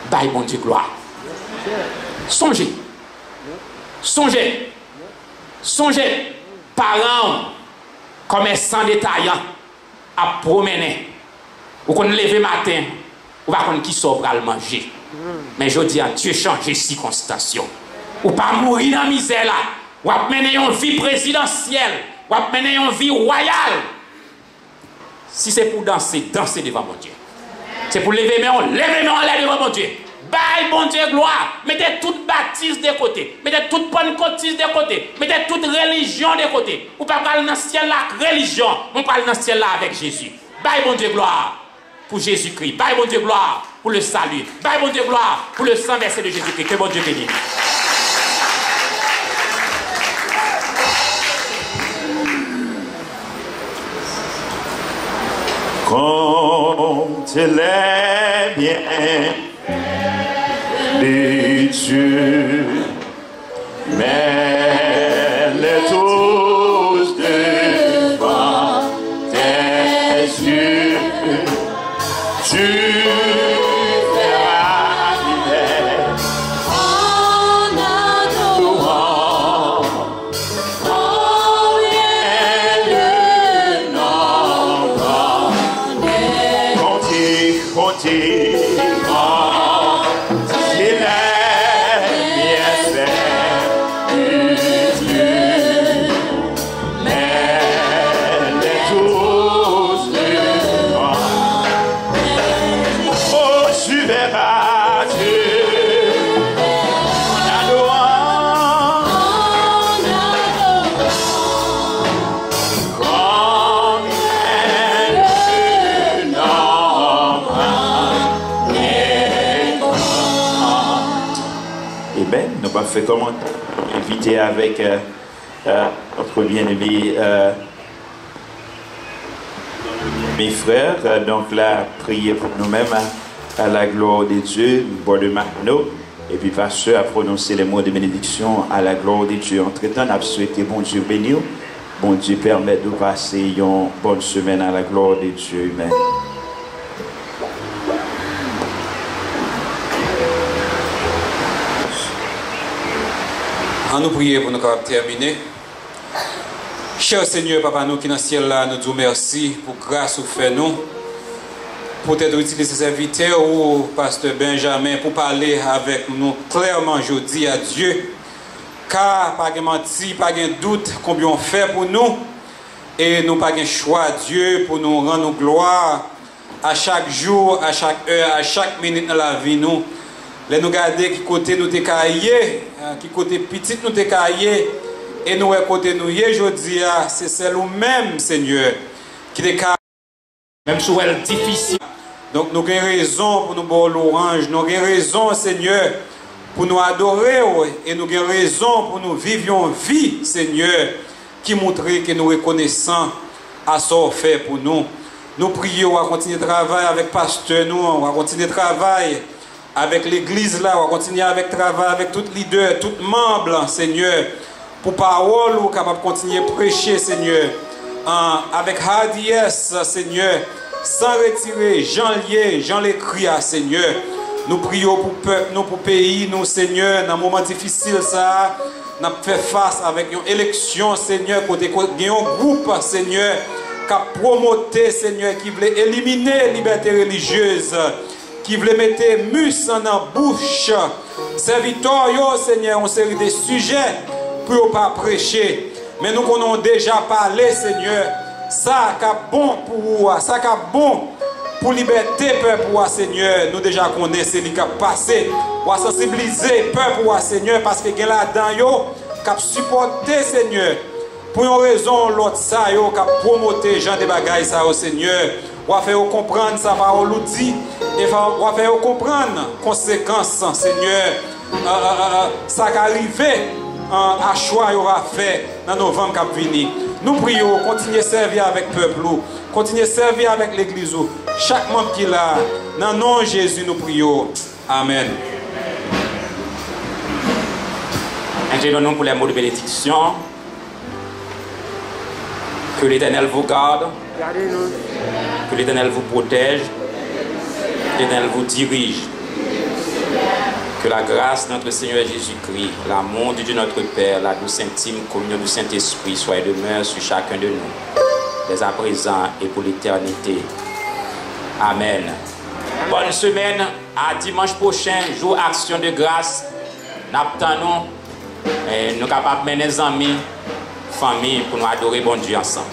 Bye, bon Dieu, gloire. Songez, parents, commerçants détaillants, à promener. Ou qu'on lève matin, ou va qu'on qui sort pour le manger. Mais je dis à Dieu changer circonstance. Ou pas mourir dans la misère là. Ou à mener une vie présidentielle. Ou à mener une vie royale. Si c'est pour danser, dansez devant mon Dieu. C'est pour lever mes mains, l'air devant mon Dieu. Bye, bon Dieu, gloire. Mettez toute baptiste de côté. Mettez toute pentecôtiste de côté. Mettez toute religion de côté. Ou pas parler dans le ciel là, religion. On parle dans le ciel là avec Jésus. Bye, bon Dieu, gloire. Pour Jésus-Christ. Bye, bon Dieu, gloire. Pour le salut. Bye, bon Dieu, gloire. Pour le sang versé de Jésus-Christ. Que bon Dieu bénisse. Quand il est bien de Dieu, mais les tous devant tes yeux, tu verras l'hiver en adorant combien le nombre compter quand il est bien fait de Dieu, mais les tous devant. Oh, tu verras Dieu en adorant combien le nombre est grand. Eh bien, nous va faire comment inviter avec notre bien-aimé mes frères, donc là, prier pour nous-mêmes à la gloire de Dieu, boire de Magno, et puis pasteur a prononcé les mots de bénédiction à la gloire de Dieu. Entre-temps, on a souhaité bon Dieu bénir, bon Dieu permet de passer une bonne semaine à la gloire de Dieu. Amen. À nous prier pour nous terminer. Cher Seigneur, Papa, nous qui dans le ciel là, nous disons merci pour grâce ou fait nous. peut-être utiliser ces invités ou Pasteur Benjamin pour parler avec nous clairement jeudi à Dieu. Car pas de menti, pas de doute combien on fait pour nous. Et nous pas de choix Dieu pour nous rendre gloire à chaque jour, à chaque heure, à chaque minute dans la vie nous. Les nous garder qui côté nous caillé, qui côté petit nous caillé et nous côté nous aujourd'hui c'est celle ou même Seigneur qui même si elle est difficile. Donc nous avons raison pour nous boire l'orange, nous avons raison Seigneur pour nous adorer et nous avons raison pour nous vivre une vie Seigneur qui montre que nous reconnaissons à ce qu'on fait pour nous. Nous prions à continuer de travailler avec pasteur nous, on va continuer de travailler avec l'église là, on va continuer avec travail avec tout leader, tout membre Seigneur pour parole ou capable de continuer à prêcher Seigneur avec hardiesse Seigneur sans retirer Jean lié, Jean l'écrit à Seigneur. Nous prions pour peuple, nous pour pays, nous Seigneur, dans un moment difficile ça, nous fait face avec une élection Seigneur, côté un groupe Seigneur qui a promoté Seigneur, qui voulait éliminer la liberté religieuse, qui voulait mettre mus dans la bouche. Serviteur Seigneur, une série de sujets pour ne pas prêcher. Mais nous avons déjà parlé Seigneur. Ça qui est bon pour vous, ça qui est bon pour liberté peuple pour Seigneur, nous déjà connaissons ce qui a passé pour sensibiliser peuple pour Seigneur parce que là-dedans yo qui a supporté Seigneur pour une raison l'autre ça yo qui a promoté gens de bagailles ça au Seigneur, ou a faire comprendre sa parole nous dit et va faire comprendre conséquences Seigneur ça qui arrivé à choix yo va faire dans novembre qui venir. Nous prions, continuez à servir avec le peuple, continuez à servir avec l'église. Chaque membre qui est là, dans le nom de Jésus, nous prions. Amen. Inclinons-nous pour les mots de bénédiction. Que l'Éternel vous garde. Que l'Éternel vous protège. Que l'Éternel vous dirige. Que la grâce de notre Seigneur Jésus-Christ, l'amour de Dieu notre Père, la douce intime communion du Saint-Esprit soit et demeure sur chacun de nous, dès à présent et pour l'éternité. Amen. Bonne semaine, à dimanche prochain, jour action de grâce. Nous attendons, nous sommes capables de mener les amis, famille, pour nous adorer bon Dieu ensemble.